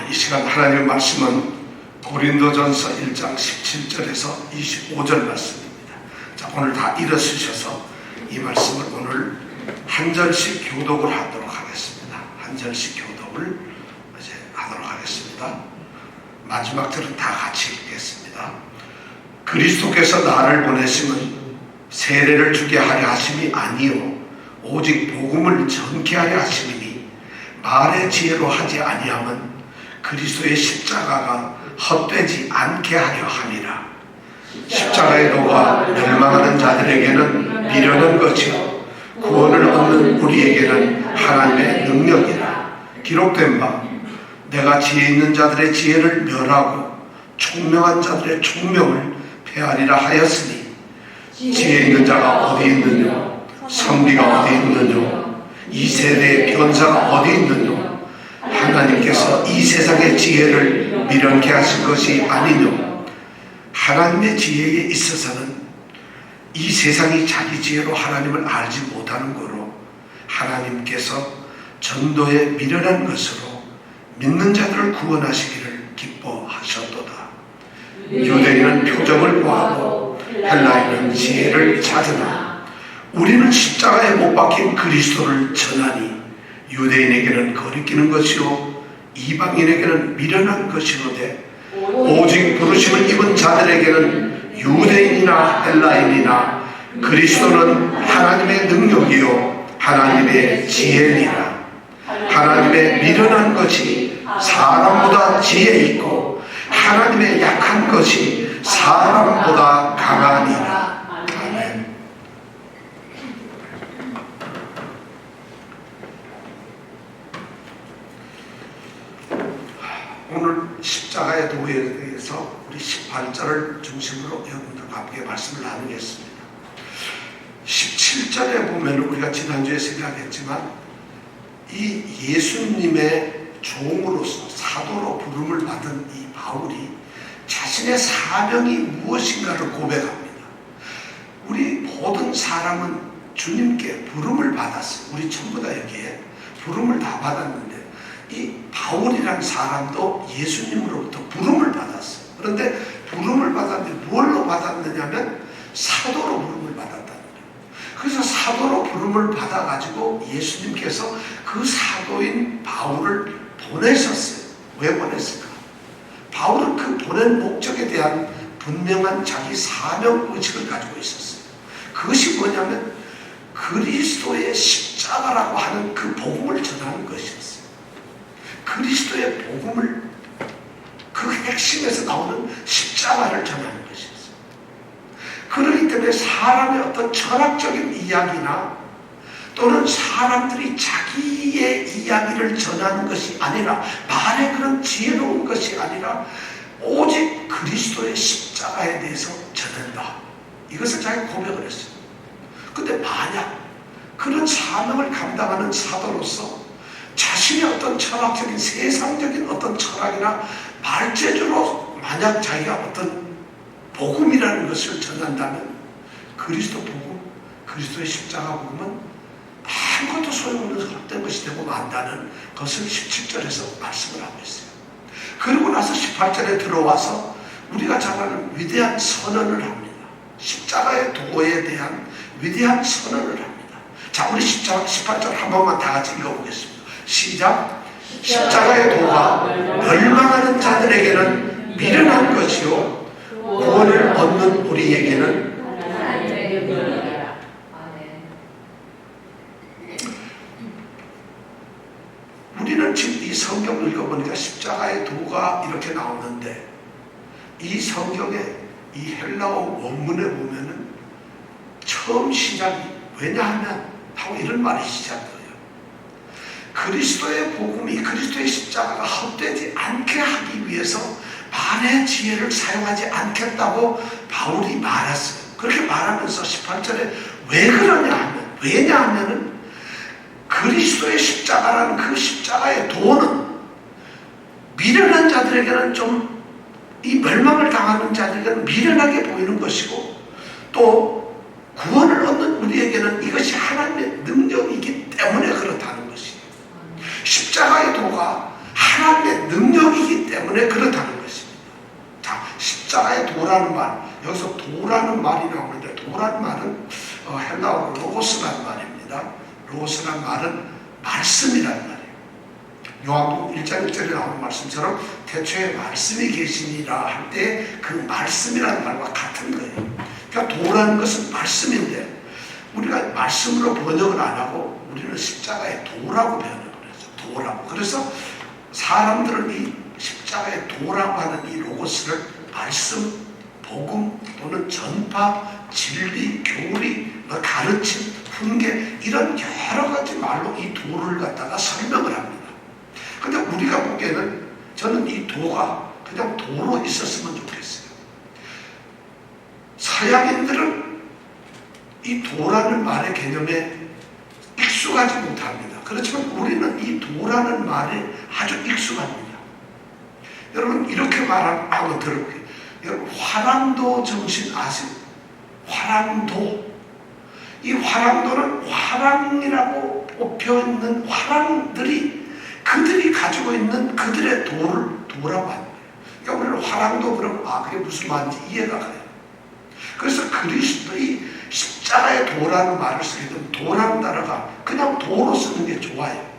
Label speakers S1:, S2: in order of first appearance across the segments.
S1: 이 시간 하나님의 말씀은 고린도전서 1장 17절에서 25절 말씀입니다. 자, 오늘 다 일어서셔서 이 말씀을 오늘 한 절씩 교독을 하도록 하겠습니다. 한 절씩 교독을 이제 하도록 하겠습니다. 마지막 절은 다 같이 읽겠습니다. 그리스도께서 나를 보내심은 세례를 주게 하려 하심이 아니요 오직 복음을 전케 하려 하심이니 말의 지혜로 하지 아니함은 그리스도의 십자가가 헛되지 않게 하려 함이라. 십자가의 도가 멸망하는 자들에게는 미련한 것이요 구원을 얻는 우리에게는 하나님의 능력이라. 기록된 바 내가 지혜 있는 자들의 지혜를 멸하고 총명한 자들의 총명을 폐하리라 하였으니 지혜 있는 자가 어디 있느냐 선비가 어디 있느냐 이 세대의 변사가 어디 있느냐 하나님께서 이 세상의 지혜를 미련케 하신 것이 아니뇨. 하나님의 지혜에 있어서는 이 세상이 자기 지혜로 하나님을 알지 못하는 거로 하나님께서 전도에 미련한 것으로 믿는 자들을 구원하시기를 기뻐하셨도다. 유대인은 표정을 구하고 헬라인은 지혜를 찾으나 우리는 십자가에 못 박힌 그리스도를 전하니 유대인에게는 거리끼는 것이요 이방인에게는 미련한 것이로되 오직 부르심을 입은 자들에게는 유대인이나 헬라인이나 그리스도는 하나님의 능력이요 하나님의 지혜니라. 하나님의 미련한 것이 사람보다 지혜 있고 하나님의 약한 것이 사람보다 강하니라. 아멘. 오늘 십자가의 도에 대해서 우리 18절을 중심으로 여러분들과 함께 말씀을 나누겠습니다. 17절에 보면 우리가 지난주에 생각했지만 이 예수님의 종으로서 사도로 부름을 받은 이 바울이 자신의 사명이 무엇인가를 고백합니다. 우리 모든 사람은 주님께 부름을 받았어요. 우리 전부 다 여기에 부름을 다 받았는데 이 바울이라는 사람도 예수님으로부터 부름을 받았어요. 그런데 부름을 받았는데 뭘로 받았느냐면 사도로 부름을 받았다는 거예요. 그래서 사도로 부름을 받아가지고 예수님께서 그 사도인 바울을 보내셨어요. 왜 보냈을까? 바울은 그 보낸 목적에 대한 분명한 자기 사명의식을 가지고 있었어요. 그것이 뭐냐면 그리스도의 십자가라고 하는 그 복음을 전하는 것이었어요. 그리스도의 복음을 그 핵심에서 나오는 십자가를 전하는 것이었어요. 그렇기 때문에 사람의 어떤 철학적인 이야기나 또는 사람들이 자기의 이야기를 전하는 것이 아니라 말의 그런 지혜로운 것이 아니라 오직 그리스도의 십자가에 대해서 전한다. 이것을 자기가 고백을 했어요. 근데 만약 그런 사명을 감당하는 사도로서 자신의 어떤 철학적인 세상적인 어떤 철학이나 말재주로 만약 자기가 어떤 복음이라는 것을 전한다면 그리스도 복음, 그리스도의 십자가 복음은 아무것도 소용없는 헛된 것이 되고 만다는 것을 17절에서 말씀을 하고 있어요. 그리고 나서 18절에 들어와서 우리가 잘 아는 위대한 선언을 합니다. 십자가의 도에 대한 위대한 선언을 합니다. 자, 우리 18절 한 번만 다 같이 읽어보겠습니다. 시작. 십자가의 도가 멸망하는 자들에게는 미련한 것이요 구원을 얻는 우리에게는 우리는 지금 이 성경을 읽어보니까 십자가의 도가 이렇게 나오는데 이 성경에 이 헬라어 원문에 보면은 처음 시작이 왜냐하면 하고 이런 말이 시작돼요. 그리스도의 복음이 그리스도의 십자가가 헛되지 않게 하기 위해서 말의 지혜를 사용하지 않겠다고 바울이 말했어요. 그렇게 말하면서 18절에 왜 그러냐 하면 왜냐하면은 그리스도의 십자가라는 그 십자가의 도는 미련한 자들에게는 좀 이 멸망을 당하는 자들에게는 미련하게 보이는 것이고 또 구원을 얻는 우리에게는 이것이 하나님의 능력이기 때문에 그렇다는 것이에요. 십자가의 도가 하나님의 능력이기 때문에 그렇다는 것입니다. 자, 십자가의 도라는 말, 여기서 도라는 말이 나오는데, 도라는 말은 헬라어로 로고스라는 말입니다. 로고스라는 말은 말씀이라는 말이에요. 요한복음 1장 1절에 나오는 말씀처럼 태초에 말씀이 계시니라 할 때 그 말씀이라는 말과 같은 거예요. 그러니까 도라는 것은 말씀인데, 우리가 말씀으로 번역을 안 하고 우리는 십자가의 도라고 번역을 했죠. 도라고. 그래서 사람들은 이 십자가의 도라고 하는 이 로고스를 말씀, 복음 또는 전파, 진리, 교리, 가르침, 훈계 이런 여러 가지 말로 이 도를 갖다가 설명을 합니다. 근데 우리가 보기에는 저는 이 도가 그냥 도로 있었으면 좋겠어요. 서양인들은 이 도라는 말의 개념에 익숙하지 못합니다. 그렇지만 우리는 이 도라는 말에 아주 익숙합니다. 여러분 이렇게 말하면 들어볼게요. 여러분 화랑도 정신 아세요? 화랑도. 이 화랑도는 화랑이라고 뽑혀있는 화랑들이 그들이 가지고 있는 그들의 도를 도라고 하는 거예요. 그러니까 우리는 화랑도 그러면 그게 무슨 말인지 이해가 가요. 그래서 그리스도의 십자가의 도라는 말을 쓰게 되면 도라는 단어가 그냥 도로 쓰는 게 좋아요.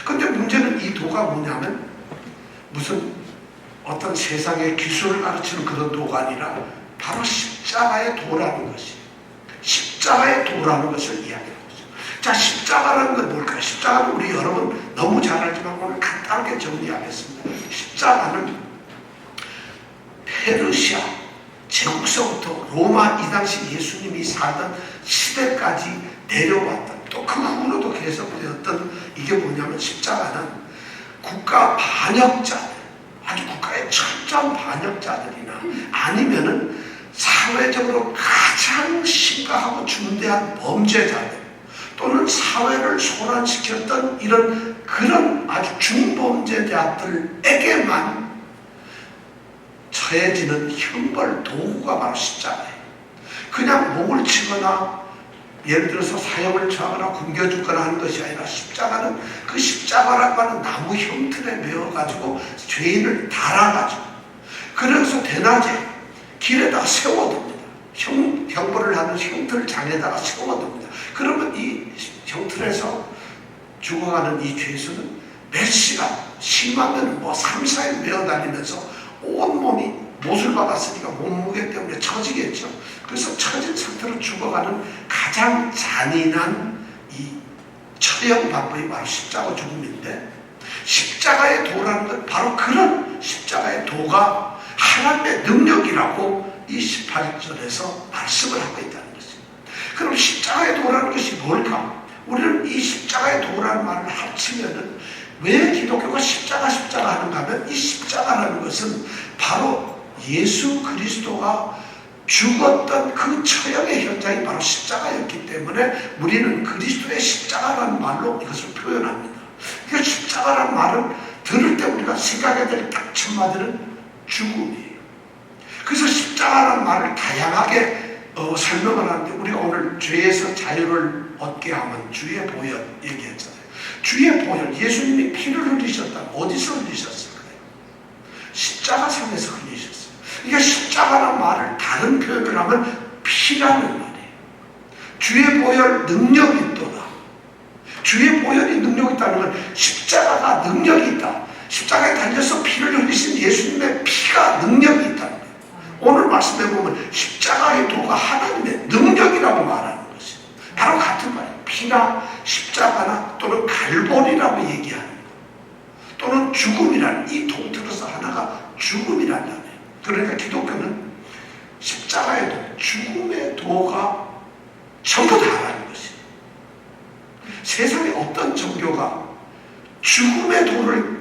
S1: 근데 문제는 이 도가 뭐냐면 무슨 어떤 세상의 기술을 가르치는 그런 도가 아니라 바로 십자가의 도라는 것이에요. 십자가의 도라는 것을 이야기합니다. 자, 십자가라는 건 뭘까요? 십자가는 우리 여러분 너무 잘 알지만 오늘 간단하게 정리하겠습니다. 십자가는 페르시아 제국서부터 로마 이 당시 예수님이 살던 시대까지 내려왔던 또 그 후로도 계속되었던 이게 뭐냐면 십자가는 국가 반역자들, 아주 국가의 철저한 반역자들이나 아니면은 사회적으로 가장 심각하고 중대한 범죄자들 또는 사회를 소란시켰던 그런 아주 중범죄자들에게만 처해지는 형벌 도구가 바로 십자가예요. 그냥 목을 치거나 예를 들어서 사형을 처하거나 굶겨주거나 하는 것이 아니라 십자가는 그 십자가라고 하는 나무 형틀에 메어가지고 죄인을 달아가지고 그래서 대낮에 길에다가 세워둡니다. 형벌을 하는 형틀장에다가 세워둡니다. 그러면 이 형틀에서 죽어가는 이 죄수는 몇 시간, 심하면 3, 4일 메어다니면서 온몸이 못을 받았으니까 몸무게 때문에 처지겠죠. 그래서 처진 상태로 죽어가는 가장 잔인한 이 처형 방법이 바로 십자가 죽음인데, 십자가의 도라는 건 바로 그런 십자가의 도가 하나님의 능력이라고 이 18절에서 말씀을 하고 있다는 것입니다. 그럼 십자가의 도라는 것이 뭘까? 우리는 이 십자가의 도라는 말을 합치면은 왜 기독교가 십자가 하는가 하면 이 십자가라는 것은 바로 예수 그리스도가 죽었던 그 처형의 현장이 바로 십자가였기 때문에 우리는 그리스도의 십자가라는 말로 이것을 표현합니다. 그러니까 십자가라는 말은 들을 때 우리가 생각해야 될 딱 첫 마디는 죽음이에요. 그래서 십자가라는 말을 다양하게 설명을 하는데, 우리가 오늘 죄에서 자유를 얻게 하면 주의 보혈 얘기했잖아요. 주의 보혈, 예수님이 피를 흘리셨다. 어디서 흘리셨을까요? 십자가상에서 흘리셨어요. 그러니까 십자가라는 말을 다른 표현을 하면 피라는 말이에요. 주의 보혈 능력이 있도다. 주의 보혈이 능력이 있다는 건 십자가가 능력이 있다. 십자가에 달려서 피를 흘리신 예수님의 피가 능력이 있다는 거예요. 오늘 말씀해 보면 십자가의 도가 하나님의 능력이라고 말하는 것이에요. 바로 같은 말이에요. 피나 십자가나 또는 갈보리라고 얘기하는 것, 또는 죽음이라는, 이 통틀어서 하나가 죽음이라는 단어예요. 그러니까 기독교는 십자가의 도, 죽음의 도가 전부 다라는 것이에요. 세상에 어떤 종교가 죽음의 도를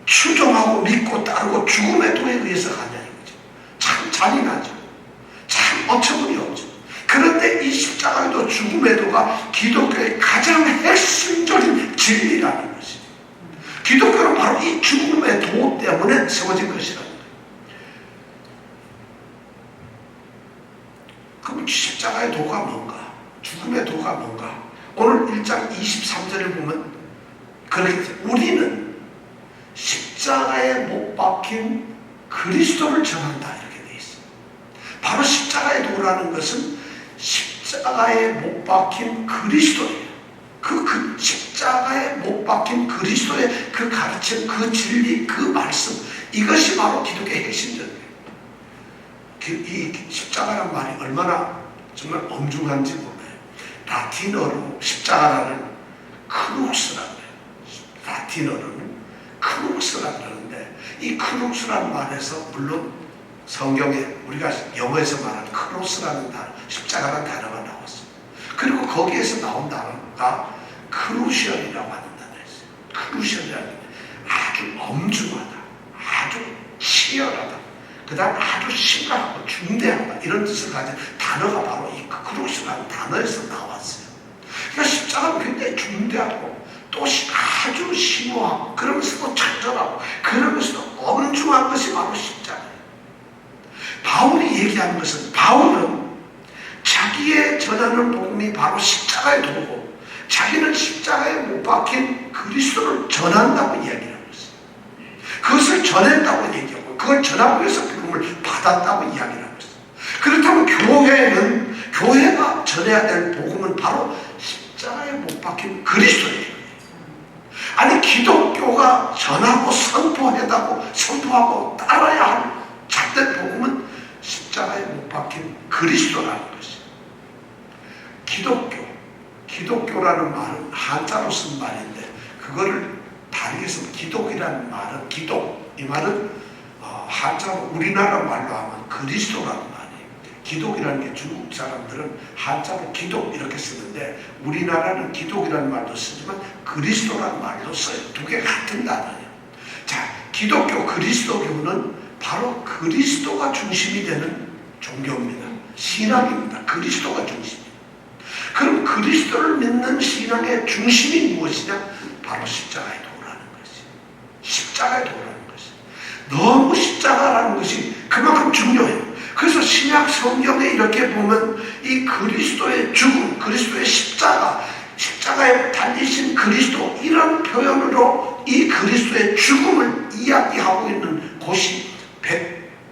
S1: 추종하고 믿고 따르고 죽음의 도에 의해서 가냐는 거죠. 참 잔인하죠. 참 어처구니 없죠. 그런데 이 십자가의 도, 죽음의 도가 기독교의 가장 핵심적인 진리라는 것이죠. 기독교는 바로 이 죽음의 도 때문에 세워진 것이라는 거예요. 그럼 십자가의 도가 뭔가? 죽음의 도가 뭔가? 오늘 1장 23절에 보면 그렇게 우리는 십자가 십자가에 못 박힌 그리스도를 전한다 이렇게 되어 있습니다. 바로 십자가의 도라는 것은 십자가에 못 박힌 그리스도예요. 그 십자가에 못 박힌 그리스도의 그 가르침, 그 진리, 그 말씀, 이것이 바로 기독교의 핵심적이에요. 이 십자가란 말이 얼마나 정말 엄중한지 몰라요. 라틴어로 십자가라는 크룩스라고 해요. 라틴어로는 크룩스라고 그러는데, 이 크룩스라는 말에서 물론 성경에 우리가 영어에서 말하는 크로스라는 단어, 십자가라는 단어가 나왔어요. 그리고 거기에서 나온 단어가 크루시언이라고 하는 단어였어요. 크루시언이라는 게 아주 엄중하다, 아주 치열하다, 그 다음 아주 심각하고 중대하다, 이런 뜻을 가진 단어가 바로 이 크루스라는 단어에서 나왔어요. 그러니까 십자가는 굉장히 중대하고 또 아주 심오하고 그러면서도 찬절하고 그러면서도 엄중한 것이 바로 십자가예요. 바울이 얘기하는 것은, 바울은 자기의 전하는 복음이 바로 십자가의 도고 자기는 십자가에 못 박힌 그리스도를 전한다고 이야기하는 것이죠. 그것을 전했다고 얘기하고 그걸 전하기 위해서 복음을 받았다고 이야기하는 것이죠. 그렇다면 교회가 전해야 될 복음은 바로 십자가에 못 박힌 그리스도예요. 아니, 기독교가 전하고 선포하고 따라야 할 참된 복음은 십자가에 못 박힌 그리스도라는 것이죠. 기독교라는 말은 한자로 쓴 말인데, 그거를 다르게 쓰면 기독이라는 말은, 이 말은 한자로 우리나라 말로 하면 그리스도라는 말이에요. 기독이라는 게 중국 사람들은 한자로 기독 이렇게 쓰는데, 우리나라는 기독이라는 말도 쓰지만 그리스도라는 말도 써요. 두 개 같은 단어예요. 자, 기독교 그리스도교는 바로 그리스도가 중심이 되는 종교입니다. 신앙입니다. 그리스도가 중심입니다. 그럼 그리스도를 믿는 신앙의 중심이 무엇이냐? 바로 십자가의 도라는 것이. 십자가의 도라는 것이. 너무 십자가라는 것이 그만큼 중요해요. 그래서 신약 성경에 이렇게 보면 이 그리스도의 죽음, 그리스도의 십자가에 달리신 그리스도, 이런 표현으로 이 그리스도의 죽음을 이야기하고 있는 곳이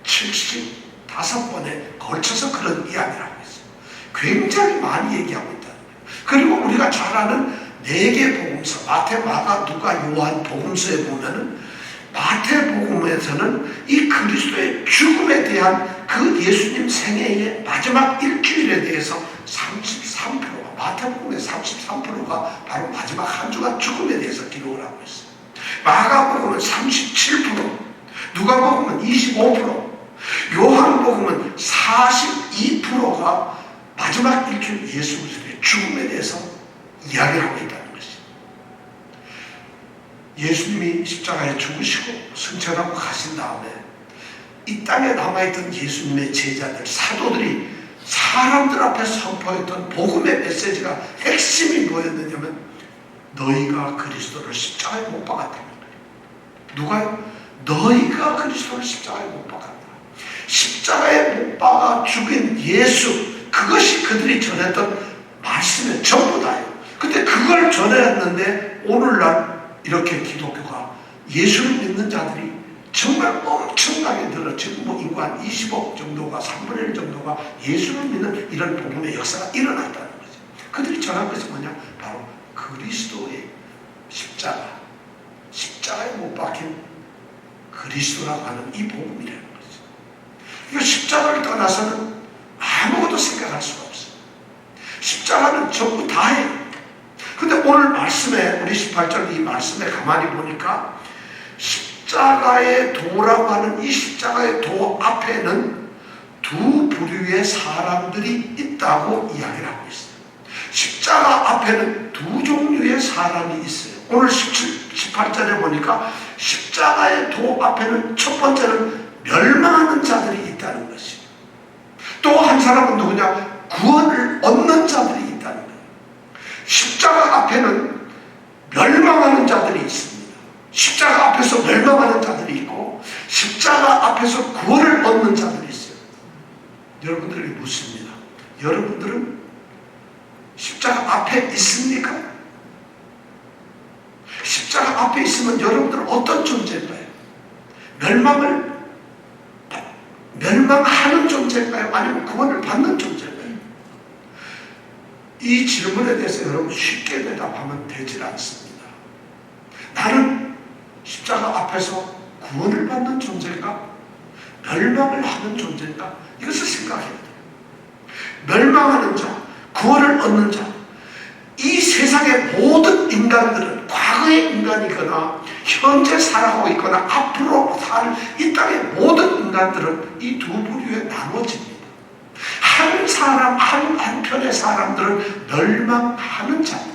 S1: 175번에 걸쳐서 그런 이야기를 하고 있어요. 굉장히 많이 얘기하고 있다는 거예요. 그리고 우리가 잘 아는 4개 복음서, 마태, 마가, 누가, 요한 복음서에 보면은, 마태복음에서는 이 그리스도의 죽음에 대한 그 예수님 생애의 마지막 일주일에 대해서 33%가, 마태복음의 33%가 바로 마지막 한 주간 죽음에 대해서 기록을 하고 있어요. 마가복음은 37%, 누가복음은 25%, 요한복음은 42%가 마지막 일주일 예수 그리스도의 죽음에 대해서 이야기를 하고 있다는 것이죠. 예수님이 십자가에 죽으시고 승천하고 가신 다음에 이 땅에 남아있던 예수님의 제자들, 사도들이 사람들 앞에 선포했던 복음의 메시지가 핵심이 뭐였느냐면, 너희가 그리스도를 십자가에 못 박았다는 거예요. 누가요? 너희가 그리스도를 십자가에 못 박았다. 십자가에 못 박아 죽인 예수, 그것이 그들이 전했던 말씀의 전부 다예요. 근데 그걸 전했는데 오늘날 이렇게 기독교가, 예수를 믿는 자들이 정말 엄청나게 늘어, 지금 뭐 인구 한 20억 정도가, 3분의 1 정도가 예수를 믿는 이런 복음의 역사가 일어났다는 거죠. 그들이 전한 것이 뭐냐? 바로 그리스도의 십자가에 못 박힌 그리스도라고 하는 이 복음이라는 거죠. 이 십자가를 떠나서는 아무것도 생각할 수가 없어요. 십자가는 전부 다예요. 근데 오늘 말씀에, 우리 18절 이 말씀에 가만히 보니까 십자가의 도라고 하는 이 십자가의 도 앞에는 두 부류의 사람들이 있다고 이야기를 하고 있어요. 십자가 앞에는 두 종류의 사람이 있어요. 오늘 18절에 보니까 십자가의 도 앞에는 첫 번째는 멸망하는 자들이 있다는 것이에요. 또 한 사람은 누구냐? 구원을 얻는 자들이 있다는 거예요. 십자가 앞에는 멸망하는 자들이 있습니다. 십자가 앞에서 멸망하는 자들이 있고, 십자가 앞에서 구원을 얻는 자들이 있어요. 여러분들에게 묻습니다. 여러분들은 십자가 앞에 있습니까? 십자가 앞에 있으면 여러분들은 어떤 존재인가요? 멸망하는 존재인가요? 아니면 구원을 받는 존재인가요? 이 질문에 대해서 여러분 쉽게 대답하면 되질 않습니다. 나는 십자가 앞에서 구원을 받는 존재인가? 멸망을 하는 존재인가? 이것을 생각해야 돼요. 멸망하는 자, 구원을 얻는 자, 이 세상의 모든 인간들은 과거의 인간이거나 현재 살아가고 있거나 앞으로 살 이 땅의 모든 인간들은 이 두 부류에 나눠집니다. 한편의 사람들은 멸망하는 자들,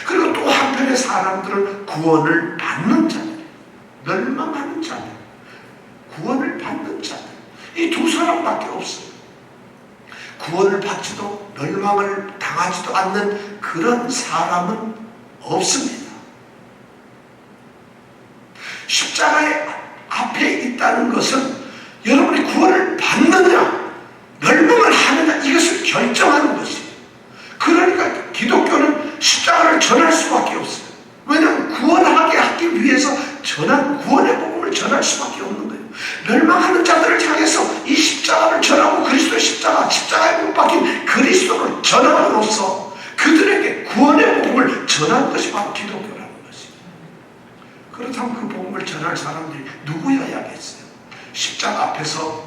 S1: 그리고 또 한편의 사람들은 구원을 받는 자들, 멸망하는 자들, 구원을 받는 자들, 이 두 사람밖에 없어요. 구원을 받지도 멸망을 당하지도 않는 그런 사람은 없습니다. 십자가의 앞에 있다는 것은 여러분이 구원을 받느냐 멸망을 하느냐 이것을 결정하는 것이에요. 그러니까 기독교는 십자가를 전할 수밖에 없어요. 왜냐하면 구원하게 하기 위해서 구원의 복음을 전할 수밖에 없는 거예요. 멸망하는 자들을 향해서 이 십자가를 전하고 그리스도의 십자가에 못 박힌 그리스도를 전함으로써 그들에게 구원의 복음을 전하는 것이 바로 기독교라는 것입니다. 그렇다면 그 복음을 전할 사람들이 누구여야겠어요? 십자가 앞에서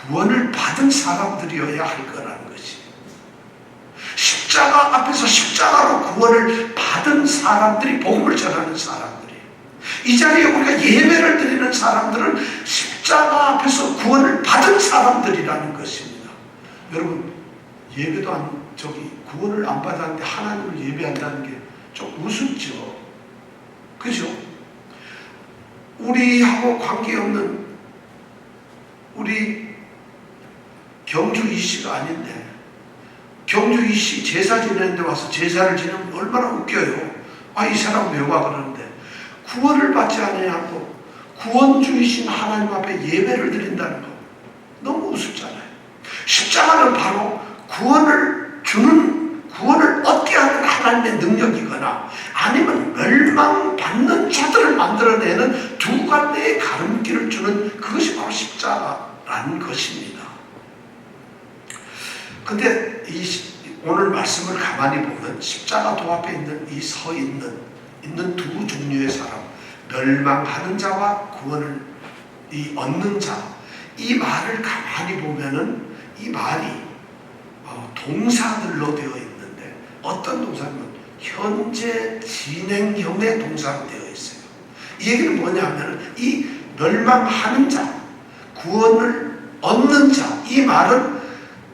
S1: 구원을 받은 사람들이어야 할 거라는 것이. 십자가 앞에서 십자가로 구원을 받은 사람들이 복음을 전하는 사람들이에요. 이 자리에 우리가 예배를 드리는 사람들은 십자가 앞에서 구원을 받은 사람들이라는 것입니다. 여러분, 예배도 구원을 안 받았는데 하나님을 예배한다는 게 좀 우습죠. 그죠? 우리하고 관계없는 우리 경주 이씨가 아닌데 경주 이씨 제사 지내는데 와서 제사를 지내면 얼마나 웃겨요. 이 사람 왜 와? 그러는데 구원을 받지 않냐고 구원주이신 하나님 앞에 예배를 드린다는 거 너무 우습잖아요. 십자가는 바로 구원을 얻게 하는 하나님의 능력이거나 아니면 멸망받는 자들을 만들어내는 두 갈래의 가름길을 주는 그것이 바로 십자가라는 것입니다. 근데 오늘 말씀을 가만히 보면 십자가 도 앞에 있는 서 있는 두 종류의 사람, 멸망하는 자와 구원을 얻는 자, 이 말을 가만히 보면은 이 말이 동사들로 되어 있는데 어떤 동사냐면 현재 진행형의 동사로 되어 있어요. 이 얘기는 뭐냐면 이 멸망하는 자, 구원을 얻는 자, 이 말은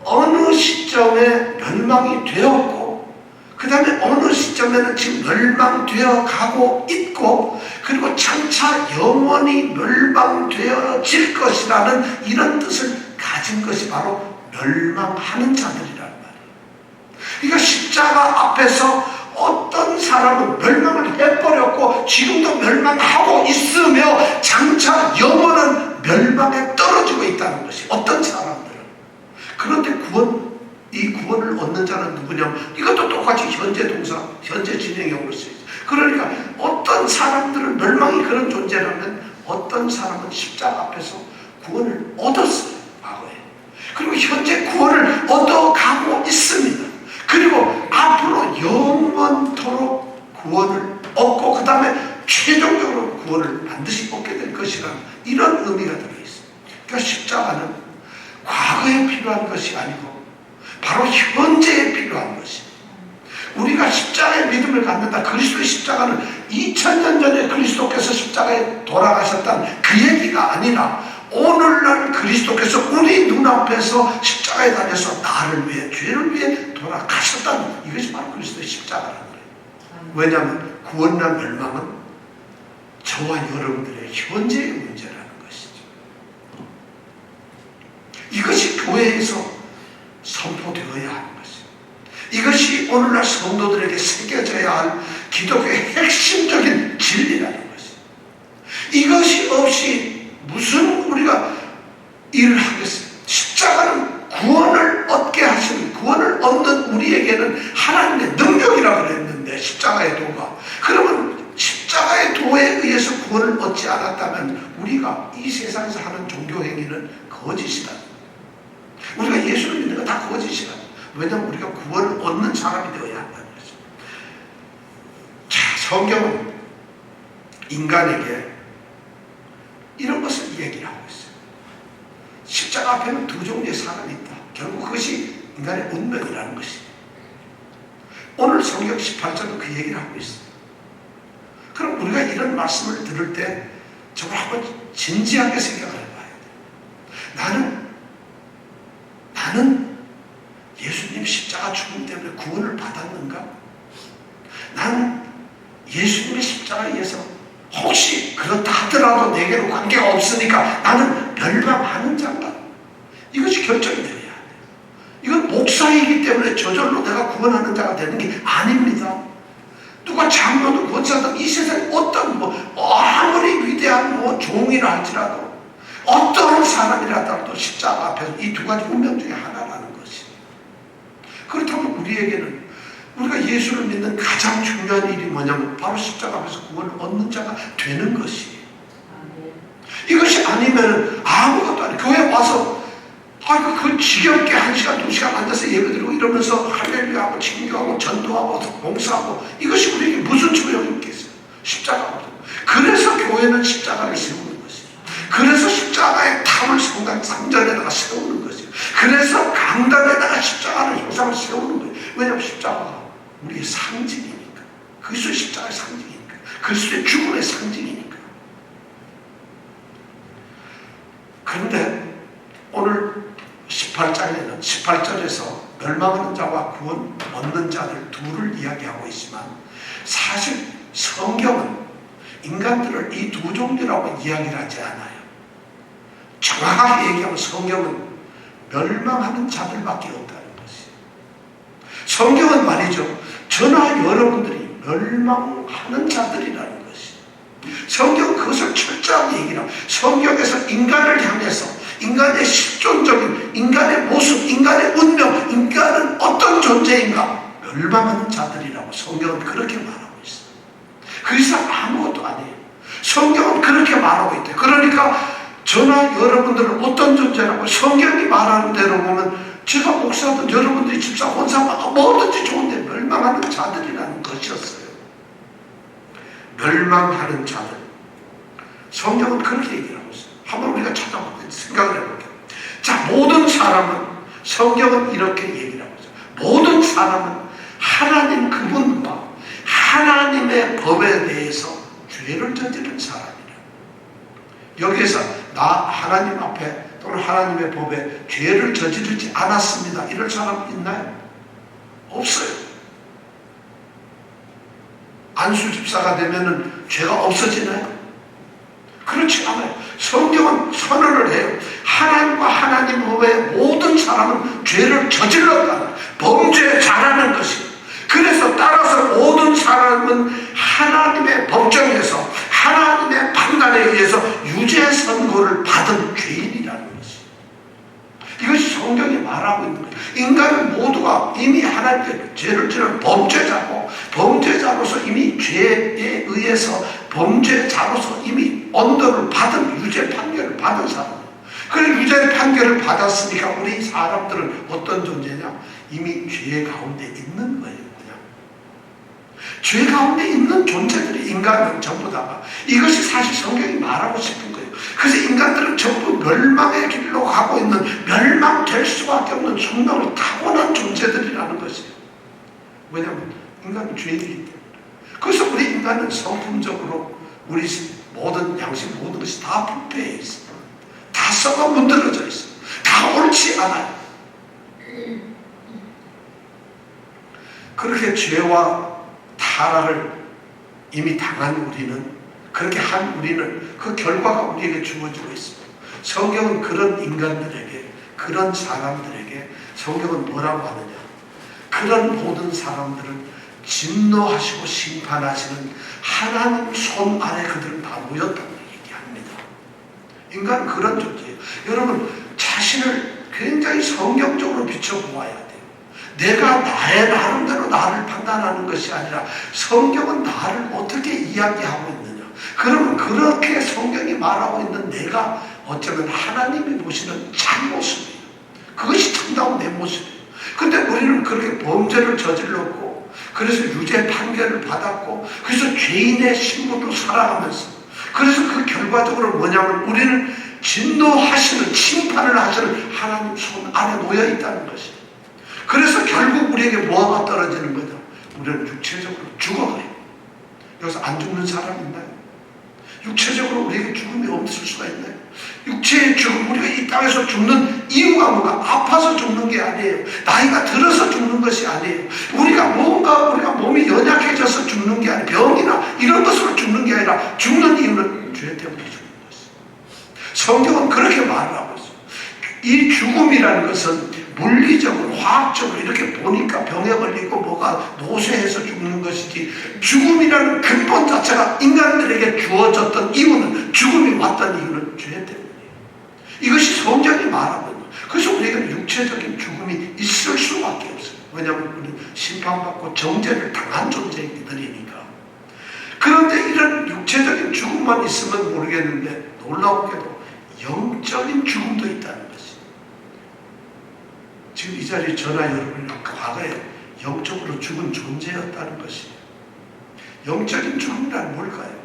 S1: 어느 시점에 멸망이 되었고 그 다음에 어느 시점에는 지금 멸망되어 가고 있고 그리고 장차 영원히 멸망되어질 것이라는 이런 뜻을 가진 것이 바로 멸망하는 자들이라는 말이에요. 그러니까 십자가 앞에서 어떤 사람은 멸망을 해버렸고 지금도 멸망하고 있으며 장차 영원한 멸망에 떨어지고 있다는 것이 어떤 사람들은. 그런데 이 구원을 얻는 자는 누구냐면 이것도 똑같이 현재 동사, 현재 진행형으로 쓰여있어요. 그러니까 어떤 사람들은 멸망이 그런 존재라면 어떤 사람은 십자가 앞에서 구원을 얻었어요. 과거에. 그리고 현재 구원을 얻어가고 있습니다. 그리고 앞으로 영원토록 구원을 얻고 그 다음에 최종적으로 구원을 반드시 얻게 될 것이라는 이런 의미가 들어있어요. 그러니까 십자가는 과거에 필요한 것이 아니고 바로 현재에 필요한 것입니다. 우리가 십자가의 믿음을 갖는다. 그리스도의 십자가는 2000년 전에 그리스도께서 십자가에 돌아가셨다는 그 얘기가 아니라 오늘날 그리스도께서 우리 눈앞에서 십자가에 달려서 나를 위해 죄를 위해 돌아가셨다는 이것이 바로 그리스도의 십자가라는 거예요. 왜냐하면 구원이나 멸망은 저와 여러분들의 현재의 문제라는 것이죠. 이것이 교회에서 선포되어야 하는 것이죠. 이것이 오늘날 성도들에게 새겨져야 할 기독교의 핵심적인 진리라는 것이죠. 이것이 없이 무슨 우리가 일을 하겠어요? 십자가는 구원을 얻게 하시는, 구원을 얻는 우리에게는 하나님의 능력이라고 그랬는데 십자가의 도가. 그러면 십자가의 도에 의해서 구원을 얻지 않았다 않다면 우리가 이 세상에서 하는 종교 행위는 거짓이다. 우리가 예수를 믿는 건 다 거짓이다. 왜냐하면 우리가 구원을 얻는 사람이 되어야 한다는 거죠. 자, 성경은 인간에게 이런 것을 얘기를 하고 있어요. 십자가 앞에는 두 종류의 사람이 있다. 결국 그것이 인간의 운명이라는 것이. 오늘 성경 18절은 그 얘기를 하고 있어요. 그럼 우리가 이런 말씀을 들을 때 정말 한번 진지하게 생각을 해봐야 돼요. 나는 예수님 십자가 죽음 때문에 구원을 받았는가? 나는 예수님의 십자가에 의해서 혹시 그렇다 하더라도 내게로 관계가 없으니까 나는 멸망하는 자인가? 이것이 결정이 되어야 돼요. 이건 목사이기 때문에 저절로 내가 구원하는 자가 되는 게 아닙니다. 누가 장로든 권사든 이 세상에 어떤 아무리 위대한 종이라 할지라도 어떤 사람이라도 십자가 앞에서 이 두 가지 운명 중에 하나라는 것이. 그렇다면 우리에게는 우리가 예수를 믿는 가장 중요한 일이 뭐냐면 바로 십자가 앞에서 구원을 얻는 자가 되는 것이. 이것이 아니면 아무것도 아니에요. 교회 와서 그 지겹게 1시간, 2시간 앉아서 예배드리고 이러면서 할렐루야하고 친교하고 전도하고 봉사하고 이것이 우리에게 무슨 소용이 있겠어요? 십자가가 없어요. 그래서 교회는 십자가를 세우는 것이에요. 그래서 십자가의 탑을 성당 3절에다가 세우는 것이에요. 그래서 강단에다가 십자가를 형상을 세우는 거예요. 왜냐하면 십자가가 우리의 상징이니까. 그리스도의 십자가의 상징이니까. 그리스도의 죽음의 상징이니까. 그런데 오늘 18절에서 멸망하는 자와 구원 얻는 자들 둘을 이야기하고 있지만 사실 성경은 인간들을 이 두 종류라고 이야기를 하지 않아요. 정확하게 얘기하면 성경은 멸망하는 자들밖에 없다는 것이. 성경은 말이죠. 저나 여러분들이 멸망하는 자들이라는 것이. 성경은 그것을 철저하게 얘기를 하고 성경에서 인간을 향해서 인간의 실존적인 인간의 모습, 인간의 운명, 인간은 어떤 존재인가? 멸망하는 자들이라고 성경은 그렇게 말하고 있어요. 그 이상 아무것도 아니에요. 성경은 그렇게 말하고 있대요. 그러니까 저나 여러분들은 어떤 존재라고 성경이 말하는 대로 보면 제가 목사든 여러분들이 집사, 권사가 뭐든지 좋은데 멸망하는 자들이라는 것이었어요. 멸망하는 자들. 성경은 그렇게 얘기를 하고 있어요. 한번 우리가 찾아보고 생각을 해볼게요. 자, 모든 사람은 성경은 이렇게 얘기를 하고 있어요. 모든 사람은 하나님 그분과 하나님의 법에 대해서 죄를 저지른 사람이라. 여기에서 나 하나님 앞에 또는 하나님의 법에 죄를 저지르지 않았습니다. 이럴 사람 있나요? 없어요. 안수 집사가 되면은 죄가 없어지나요? 그렇지 않아요. 성경은 선언을 해요. 하나님과 하나님 법의 모든 사람은 죄를 저질렀다. 범죄자라는 것이. 그래서 따라서 모든 사람은 하나님의 법정에서 하나님의 판단에 의해서 유죄 선고를 받은 죄인이라는 것이. 이것이 성경이 말하고 있는 거예요. 인간은 모두가 이미 하나님께 죄를 지은 범죄자고 범죄자로서 이미 죄에 의해서 범죄자로서 이미 언도를 받은 유죄 판결을 받은 사람. 그 유죄 판결을 받았으니까 우리 사람들은 어떤 존재냐? 이미 죄 가운데 있는 거예요. 그냥 죄 가운데 있는 존재들이 인간은 전부 다가 이것이 사실 성경이 말하고 싶은 거예요. 그래서 인간들은 전부 멸망의 길로 가고 있는 멸망될 수밖에 없는 숙명을 타고난 존재들이라는 것이에요. 왜냐하면 인간은 죄이기 때문에. 그래서 우리 인간은 성품적으로 우리 모든 양심 모든 것이 다 부패해 있어요. 다 썩어 문드러져 있어요. 다 옳지 않아요. 그렇게 죄와 타락을 이미 당한 우리는 그렇게 한 우리는 그 결과가 우리에게 주어지고 있습니다. 성경은 그런 인간들에게 그런 사람들에게 성경은 뭐라고 하느냐? 그런 모든 사람들은 진노하시고 심판하시는 하나님 손 아래 그들은 다 모였다고 얘기합니다. 인간은 그런 존재예요. 여러분 자신을 굉장히 성경적으로 비춰보아야 돼요. 내가 나의 나름대로 나를 판단하는 것이 아니라 성경은 나를 어떻게 이야기하고 있느냐, 그러면 그렇게 성경이 말하고 있는 내가 어쩌면 하나님이 보시는 참모습이에요. 그것이 참다운 내 모습이에요. 근데 우리는 그렇게 범죄를 저질렀고, 그래서 유죄 판결을 받았고, 그래서 죄인의 신분으로 살아가면서, 그래서 그 결과적으로 뭐냐면 우리는 진노하시는, 심판을 하시는 하나님 손 안에 놓여 있다는 것이에요. 그래서 결국 우리에게 뭐가 떨어지는 거죠? 우리는 육체적으로 죽어가요. 여기서 안 죽는 사람 있나요? 육체적으로 우리에게 죽음이 없을 수가 있나요? 육체의 죽음, 우리가 이 땅에서 죽는 이유가 뭔가? 아파서 죽는 게 아니에요. 나이가 들어서 죽는 것이 아니에요. 우리가 몸이 연약해져서 죽는 게 아니에요. 병이나 이런 것으로 죽는 게 아니라 죽는 이유는 죄 때문에 죽는 것이에요. 성경은 그렇게 말을 하고 있어요. 이 죽음이라는 것은 물리적으로, 화학적으로 이렇게 보니까 병에 걸리고 뭐가 노쇠해서 죽는 것이지, 죽음이라는 근본 자체가 인간들에게 주어졌던 이유는, 죽음이 왔던 이유는 죄 때문이에요. 이것이 성경이 말하고 있는 거예요. 그래서 우리에게는 육체적인 죽음이 있을 수밖에 없어요. 왜냐하면 우리는 심판받고 정죄를 당한 존재들이니까. 그런데 이런 육체적인 죽음만 있으면 모르겠는데 놀라우게도 영적인 죽음도 있다는 것이. 지금 이 자리에 저나 여러분이 과거에 영적으로 죽은 존재였다는 것이. 영적인 죽음이란 뭘까요?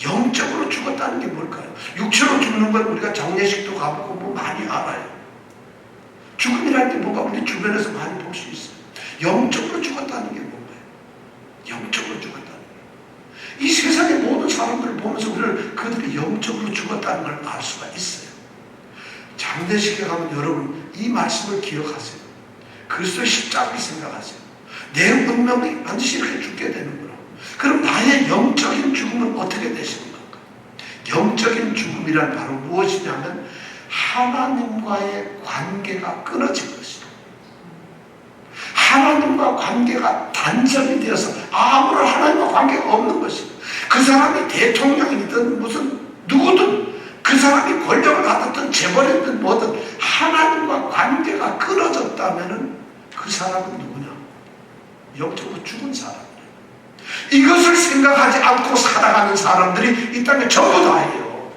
S1: 영적으로 죽었다는 게 뭘까요? 육체로 죽는 건 우리가 장례식도 가보고 뭐 많이 알아요. 죽음이라는 게 뭔가 우리 주변에서 많이 볼 수 있어요. 영적으로 죽었다는 게 뭔가요? 영적으로 죽었다는 게. 이 세상의 모든 사람들을 보면서 우리는 그들이 영적으로 죽었다는 걸 알 수가 있어요. 장례식에 가면 여러분 이 말씀을 기억하세요. 그리스도의 십자가를 생각하세요. 내 운명이 반드시 이렇게 죽게 되는구나. 그럼 나의 영적인 죽음은 어떻게 되시는 건가? 영적인 죽음이란 바로 무엇이냐면 하나님과의 관계가 끊어진 것이다. 하나님과 관계가 단절이 되어서 아무런 하나님과 관계가 없는 것이다. 그 사람이 대통령이든 무슨 누구든 그 사람이 권력을 갖았든 재벌이든 뭐든 하나님과 관계가 끊어졌다면 그 사람은 누구냐? 영적으로 죽은 사람이에요. 이것을 생각하지 않고 살아가는 사람들이 이 땅에 전부 다예요.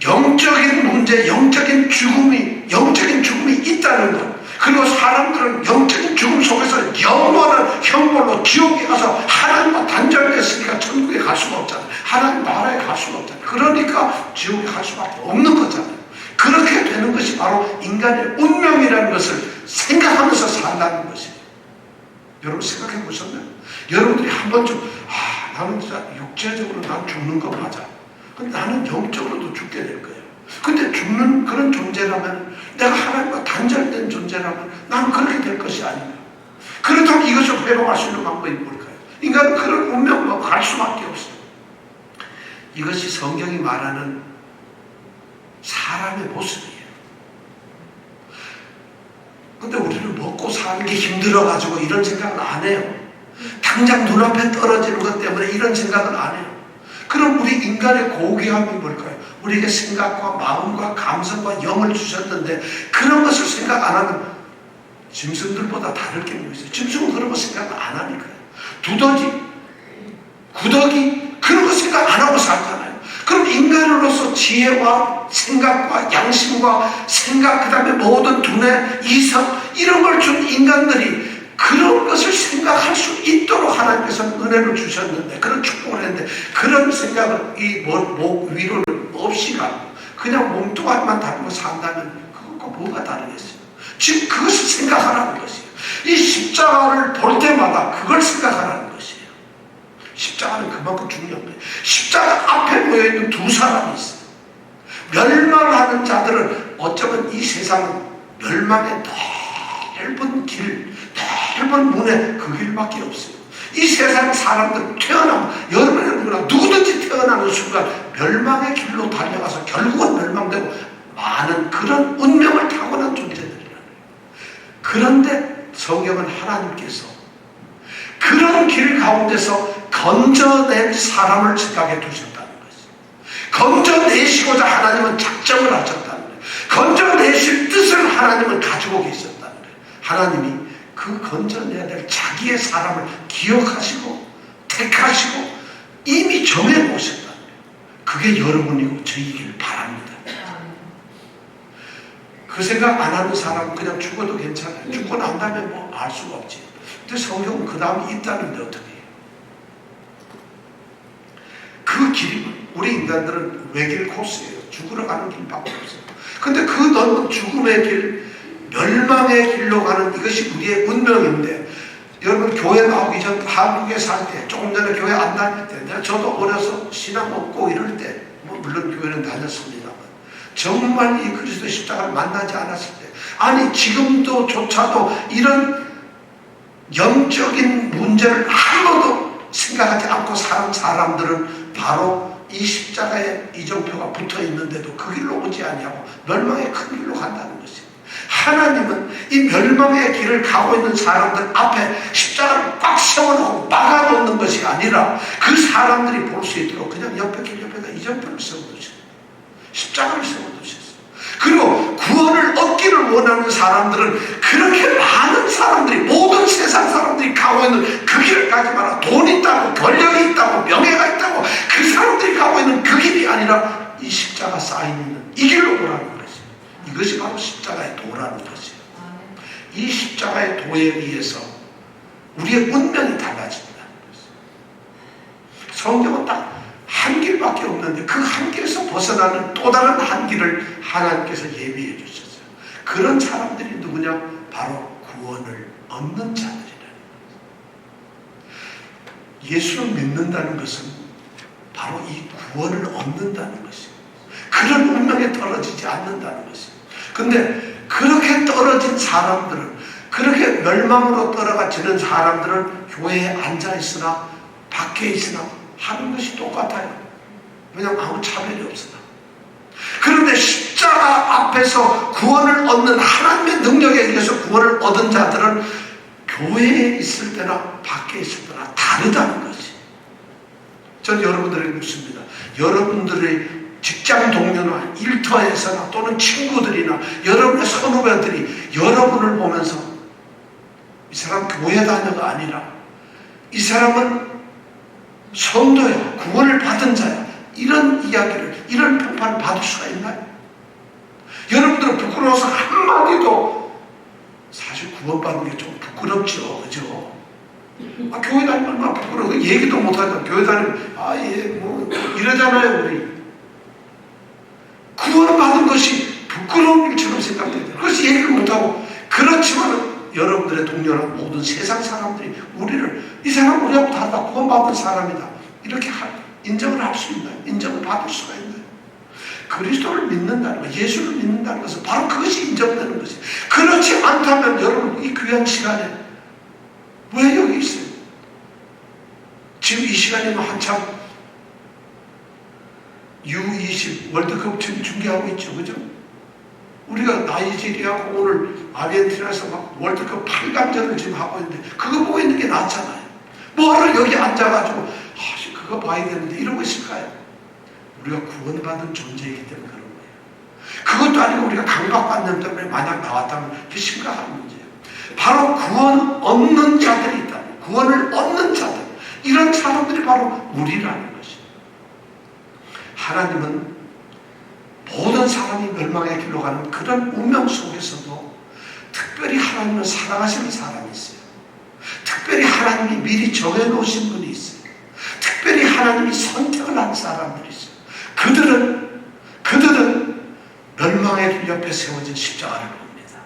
S1: 영적인 문제, 영적인 죽음이 있다는 것. 그리고 사람들은 영적인 죽음 속에서 영원한 형벌로 지옥에 가서 하나님과 단절됐으니까 천국에 갈 수가 없잖아요. 하나님 나라에 갈 수가 없잖아요. 그러니까 지옥에 갈 수밖에 없는 거잖아요. 그렇게 되는 것이 바로 인간의 운명이라는 것을 생각하면서 산다는 것이에요. 여러분 생각해 보셨나요? 여러분들이 한 번쯤 나는 진짜 육체적으로 난 죽는 거 맞아. 근데 나는 영적으로도 죽게 될 거예요. 근데 죽는 그런 존재라면, 내가 하나님과 단절된 존재라면 나는 그렇게 될 것이 아닌가. 그렇다면 이것을 회복할 수 있는 방법이 뭘까요? 인간은 그런 운명으로 갈 수밖에 없어요. 이것이 성경이 말하는 사람의 모습이에요. 근데 우리는 먹고 사는 게 힘들어가지고 이런 생각을 안 해요. 당장 눈앞에 떨어지는 것 때문에 이런 생각을 안 해요. 그럼 우리 인간의 고귀함이 뭘까요? 우리에게 생각과 마음과 감성과 영을 주셨는데 그런 것을 생각 안 하면 짐승들보다 다를 게 뭐 있어요? 짐승은 그런 거 생각 안 하니까요. 두더지, 구더기 그런 거 생각 안 하고 살잖아요. 그럼 인간으로서 지혜와 생각과 양심과 생각, 그 다음에 모든 두뇌, 이성 이런 걸 준 인간들이 그런 것을 생각할 수 있도록 하나님께서 은혜를 주셨는데, 그런 축복을 했는데, 그런 생각을 이 목 위로를 없이 가고 그냥 몸뚱아리만 달고 산다면 그것과 뭐가 다르겠어요? 지금 그것을 생각하라는 것이에요. 이 십자가를 볼 때마다 그걸 생각하라는 것이에요. 십자가는 그만큼 중요한 거예요. 십자가 앞에 모여있는 두 사람이 있어요. 멸망하는 자들은 어쩌면 이 세상은 멸망의 넓은 길, 넓은 문에 그 길밖에 없어요. 이 세상 사람들은 태어나면, 여러분은 누구든지 태어나는 순간 멸망의 길로 달려가서 결국은 멸망되고 많은 그런 운명을 타고난 존재들이라는 거예요. 그런데 성경은 하나님께서 그런 길 가운데서 건져낸 사람을 생각해 두셨다는 것이에요. 건져내시고자 하나님은 작정을 하셨다는 거예요. 건져내실 뜻을 하나님은 가지고 계셨다는 거예요. 하나님이 그 건져내야 될 자기의 사람을 기억하시고 택하시고 이미 정해놓으셨다. 그게 여러분이고 저이길 바랍니다. 그 생각 안 하는 사람은 그냥 죽어도 괜찮아요. 죽고 난 다음에 뭐 알 수가 없지. 근데 성경은 그 다음에 있다는데 어떻게 해요? 그 길이, 우리 인간들은 외길 코스예요. 죽으러 가는 길밖에 없어요. 근데 그 넓은 죽음의 길, 멸망의 길로 가는 이것이 우리의 운명인데, 여러분 교회 나오기 전 한국에 살 때, 조금 전에 교회 안 다닐 때, 저도 어려서 신앙 없고 이럴 때, 뭐 물론 교회는 다녔습니다만, 정말 이 그리스도 십자가를 만나지 않았을 때, 아니 지금도 조차도 이런 영적인 문제를 한 번도 생각하지 않고 사는 사람들은 바로 이 십자가에 이정표가 붙어 있는데도 그 길로 오지 않냐고 멸망의 큰 길로 간다는 것입니다. 하나님은 이 멸망의 길을 가고 있는 사람들 앞에 십자가를 꽉 세워놓고 막아놓는 것이 아니라 그 사람들이 볼 수 있도록 그냥 옆에 길 옆에다 이정표를 세워두셨어요. 십자가를 세워두셨어요. 그리고 구원을 얻기를 원하는 사람들은 그렇게 많은 사람들이, 모든 세상 사람들이 가고 있는 그 길을 가지 마라. 돈이 있다고, 권력이 있다고, 명예가 있다고 그 사람들이 가고 있는 그 길이 아니라 이 십자가 쌓인 있는 이 길로 오라는 것이에요. 이것이 바로 십자가의 도라는 것이에요. 이 십자가의 도에 의해서 우리의 운명이 달라진다는 것이에요. 성경은 딱 한 길밖에 없는데 그 한 길에서 벗어나는 또 다른 한 길을 하나님께서 예비해 주셨어요. 그런 사람들이 누구냐? 바로 구원을 얻는 자들이라는 거예요. 예수를 믿는다는 것은 바로 이 구원을 얻는다는 것이에요. 그런 운명에 떨어지지 않는다는 것이에요. 근데 그렇게 떨어진 사람들은, 그렇게 멸망으로 떨어지는 사람들은 교회에 앉아있으나 밖에 있으나 하는 것이 똑같아요. 왜냐하면 아무 차별이 없으나. 그런데 십자가 앞에서 구원을 얻는 하나님의 능력에 의해서 구원을 얻은 자들은 교회에 있을 때나 밖에 있을 때나 다르다는 것이. 전 여러분들에게 묻습니다. 여러분들의 직장 동료나 일터에서나 또는 친구들이나 여러분의 선후배들이 여러분을 보면서 이 사람 교회 다녀가 아니라 이 사람은 성도야, 구원을 받은 자야, 이런 이야기를, 이런 평판을 받을 수가 있나요? 여러분들은 부끄러워서 한마디도, 사실 구원받는 게 좀 부끄럽죠, 그죠? 교회 다니면 얼마나 부끄러워. 얘기도 못하잖아. 교회 다니면 뭐 이러잖아요. 우리 구원받은 것이 부끄러운 일처럼 생각돼요. 그래서 얘기를 못하고. 그렇지만 여러분들의 동료나 모든 세상 사람들이 우리를, 이 사람 우리하고 다르다, 구원받은 사람이다, 이렇게 인정을 할 수 있나요? 인정을 받을 수가 있나요? 그리스도를 믿는다는 것, 예수를 믿는다는 것은 바로 그것이 인정되는 것이에요. 그렇지 않다면 여러분 이 귀한 시간에 왜 여기 있어요? 지금 이 시간이면 한참 U20 월드컵 지금 중계하고 있죠, 그죠? 우리가 나이지리아하고 오늘 아르헨티나에서 막 월드컵 8강전을 지금 하고 있는데 그거 보고 있는 게 낫잖아요. 뭐하러 여기 앉아가지고 그거 봐야 되는데 이러고 있을까요? 우리가 구원받은 존재이기 때문에 그런 거예요. 그것도 아니고 우리가 강박관념 때문에 만약 나왔다면 그게 심각한 문제예요. 바로 구원 얻는 자들이 있다. 구원을 얻는 자들, 이런 사람들이 바로 우리라는 것이에요. 하나님은 모든 사람이 멸망의 길로 가는 그런 운명 속에서도 특별히 하나님을 사랑하시는 사람이 있어요. 특별히 하나님이 미리 정해놓으신 분이 있어요. 특별히 하나님이 선택을 한 사람들이 있어요. 그들은 멸망의 길 옆에 세워진 십자가를 봅니다.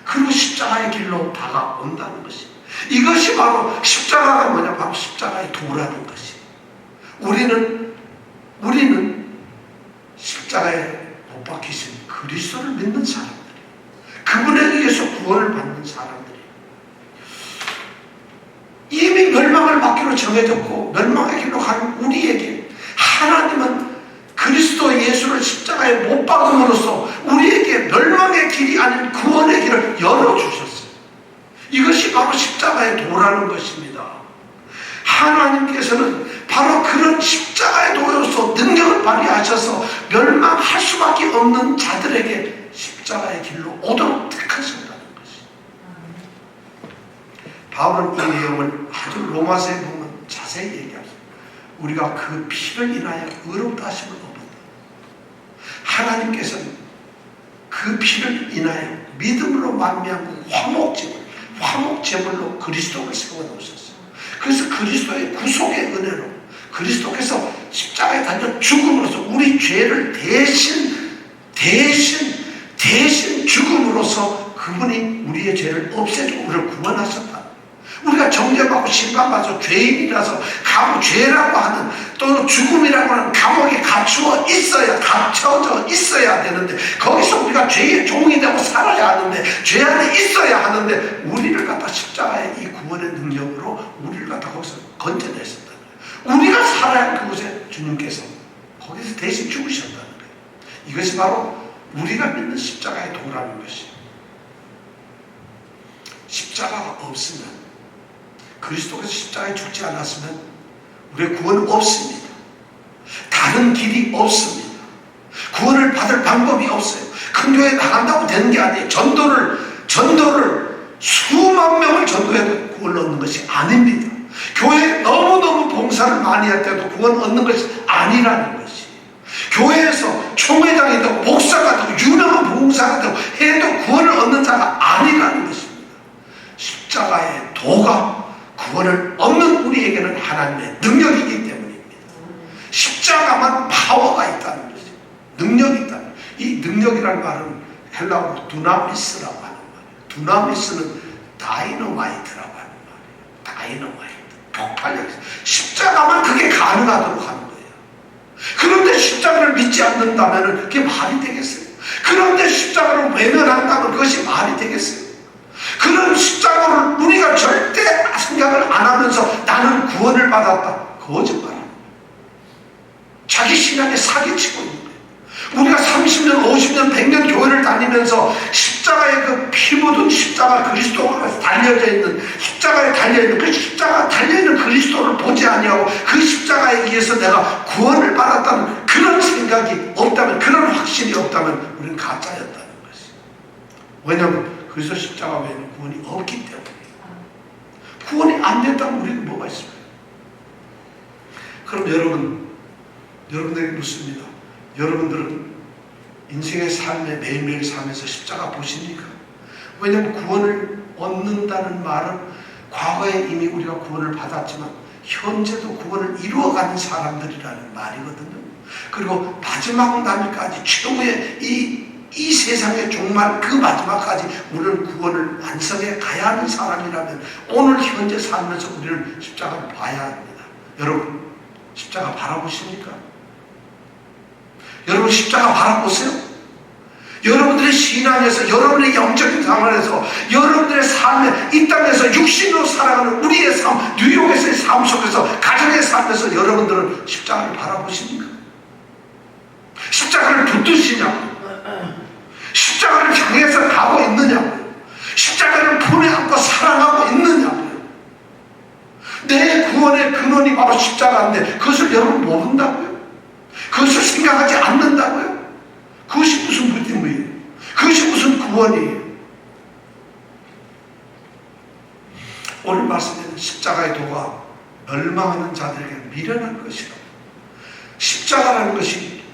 S1: 그리고 십자가의 길로 다가온다는 것이, 이것이 바로 십자가가 뭐냐? 바로 십자가의 도라는 것이. 우리는 십자가에 못 박히신 그리스도를 믿는 사람들이, 그분에 의해서 구원을 받는 사람들이, 이미 멸망을 받기로 정해졌고 멸망의 길로 가는 우리에게 하나님은 그리스도 예수를 십자가에 못 박음으로써 우리에게 멸망의 길이 아닌 구원의 길을 열어주셨어요. 이것이 바로 십자가의 도라는 것입니다. 하나님께서는 바로 그런 십자가의 도로서 능력을 발휘하셔서 멸망할 수밖에 없는 자들에게 십자가의 길로 오도록 택하셨다는 것이. 바울은 이 내용을 아주 로마서에 보면 자세히 얘기합니다. 우리가 그 피를 인하여 의롭다 하심을 얻는다. 하나님께서는 그 피를 인하여 믿음으로 말미암은 화목제물로 그리스도를 세워놓으셨어요. 그래서 그리스도의 구속의 은혜로 그리스도께서 십자가에 달려 죽음으로써 우리 죄를 대신 죽음으로써 그분이 우리의 죄를 없애주고 우리를 구원하셨다. 우리가 정죄받고 심판받아서 죄인이라서 죄라고 하는 또는 죽음이라고 하는 감옥에 갇혀져 있어야 되는데 거기서 우리가 죄의 종이 되고 살아야 하는데 죄 안에 있어야 하는데 우리를 갖다 십자가의 이 구원의 능력으로 우리를 갖다 거기서 건져냈었다는 거예요. 우리가 살아야 할 그곳에 주님께서 거기서 대신 죽으셨다는 거예요. 이것이 바로 우리가 믿는 십자가의 도라는 것이에요. 십자가가 없으면 그리스도께서 십자가에 죽지 않았으면 우리의 구원은 없습니다. 다른 길이 없습니다. 구원을 받을 방법이 없어요. 큰 교회에 나간다고 되는 게 아니에요. 전도를 수만 명을 전도해도 구원을 얻는 것이 아닙니다. 교회에 너무너무 봉사를 많이 할 때도 구원 얻는 것이 아니라는 것이. 교회에서 총회장이 되고 목사가 되고 유명한 봉사가 되고 해도 구원을 얻는 자가 아니라는 것입니다. 십자가의 도가 구원을 얻는 우리에게는 하나님의 능력이기 때문입니다. 십자가만 파워가 있다는 것이죠. 능력이 있다는 거예요. 이 능력이라는 말은 헬라어로 두나미스라고 하는 말이에요. 두나미스는 다이너마이트라고 하는 말이에요. 다이너마이트, 폭발력. 십자가만 그게 가능하도록 하는 거예요. 그런데 십자가를 믿지 않는다면 그게 말이 되겠어요? 그런데 십자가를 외면한다면 그것이 말이 되겠어요? 그런 십자가를 우리가 절대 생각을 안 하면서 나는 구원을 받았다. 거짓말합니다. 자기 신앙에 사기치고 있는 거예요. 우리가 30년, 50년, 100년 교회를 다니면서 십자가에 그 피 묻은 십자가 그리스도가 달려져 있는 십자가에 달려있는 그 십자가 달려있는 그리스도를 보지 아니하고 그 십자가에 의해서 내가 구원을 받았다는 그런 생각이 없다면, 그런 확신이 없다면 우리는 가짜였다는 것이에요. 왜냐하면 그래서 십자가 외에는 구원이 없기 때문에. 구원이 안 됐다면 우리는 뭐가 있습니까? 그럼 여러분들에게 묻습니다. 여러분들은 인생의 삶에 매일매일 삶에서 십자가 보십니까? 왜냐하면 구원을 얻는다는 말은 과거에 이미 우리가 구원을 받았지만 현재도 구원을 이루어가는 사람들이라는 말이거든요. 그리고 마지막 날까지 최후의 이 세상의 종말 그 마지막까지 우리는 구원을 완성해 가야 하는 사람이라면 오늘 현재 살면서 우리는 십자가를 봐야 합니다. 여러분 십자가 바라보십니까? 여러분 십자가 바라보세요. 여러분들의 신앙에서, 여러분의 영적인 생활에서, 여러분들의 삶에, 이 땅에서 육신으로 살아가는 우리의 삶, 뉴욕에서의 삶 속에서, 가정의 삶에서 여러분들은 십자가를 바라보십니까? 십자가를 붙드시냐고, 십자가를 향해서 가고 있느냐고요, 십자가를 품에 안고 사랑하고 있느냐고요. 내 구원의 근원이 바로 십자가인데 그것을 여러분 모른다고요? 그것을 생각하지 않는다고요? 그것이 무슨 믿음이에요? 그것이 무슨 구원이에요? 오늘 말씀에는 십자가의 도가 멸망하는 자들에게 미련한 것이라고. 십자가라는 것이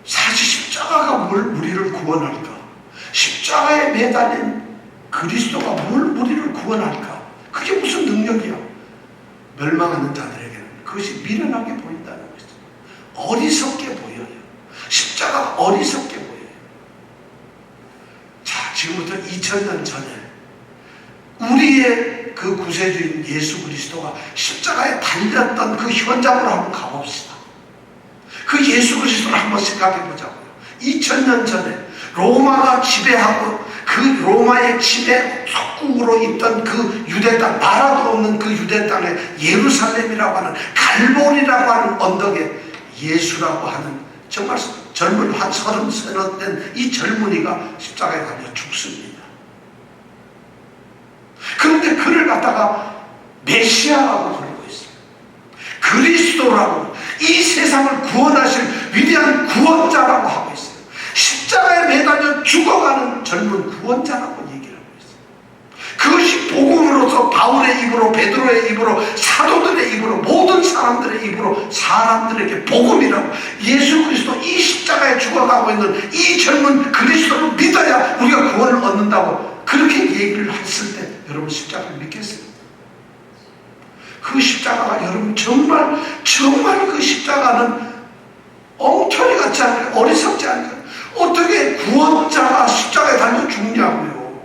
S1: 사실 십자가가 뭘 우리를 구원할까? 십자가에 매달린 그리스도가 뭘 우리를 구원할까? 그게 무슨 능력이야? 멸망하는 자들에게는 그것이 미련하게 보인다는 것이죠. 어리석게 보여요. 십자가가 어리석게 보여요. 자, 지금부터 2000년 전에 우리의 그 구세주인 예수 그리스도가 십자가에 달렸던 그 현장으로 한번 가봅시다. 그 예수 그리스도를 한번 생각해 보자고요. 2000년 전에 로마가 지배하고 그 로마의 지배 속국으로 있던 그 유대 땅, 나라도 없는 그 유대 땅에 예루살렘이라고 하는 갈보리라고 하는 언덕에 예수라고 하는 정말 젊은 한 30살 된 이 젊은이가 십자가에 달려 죽습니다. 그런데 그를 갖다가 메시아라고 부르고 있어요. 그리스도라고, 이 세상을 구원하실 위대한 구원자라고 하고 있어요. 십자가에 매달려 죽어가는 젊은 구원자라고 얘기를 하고 있어요. 그것이 복음으로 입으로서 바울의 입으로 베드로의 입으로 사도들의 입으로 모든 사람들의 입으로 사람들에게 복음이라고 예수 그리스도 이 십자가에 죽어가고 있는 이 젊은 그리스도를 믿어야 우리가 구원을 얻는다고 그렇게 얘기를 했을 때 여러분 십자가를 믿겠어요? 그 십자가가 여러분 정말 그 십자가는 엉터리 같지 않을까요? 어리석지 않을까요? 어떻게 구원자가 십자가에 달려 죽냐고요.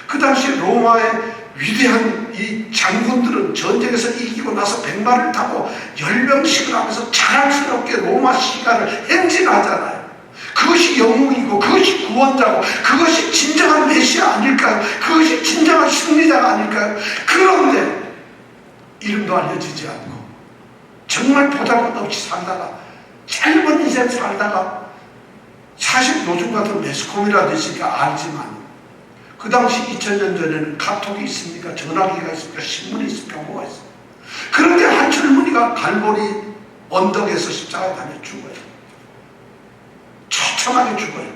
S1: 그 당시 로마의 위대한 이 장군들은 전쟁에서 이기고 나서 백마를 타고 열병식을 하면서 자랑스럽게 로마 시가를 행진하잖아요. 그것이 영웅이고 그것이 구원자고 그것이 진정한 메시아 아닐까요? 그것이 진정한 승리자가 아닐까요? 그런데 이름도 알려지지 않고 정말 보잘것없이 살다가 짧은 인생 살다가 사실 요즘 같은 매스컴이라도 있으니까 알지만 그 당시 2000년 전에는 카톡이 있습니까? 전화기가 있습니까? 신문이 있습니까? 뭐가 있습니까? 그런데 한 젊은이가 갈보리 언덕에서 십자가에 달려 죽어요. 처참하게 죽어요.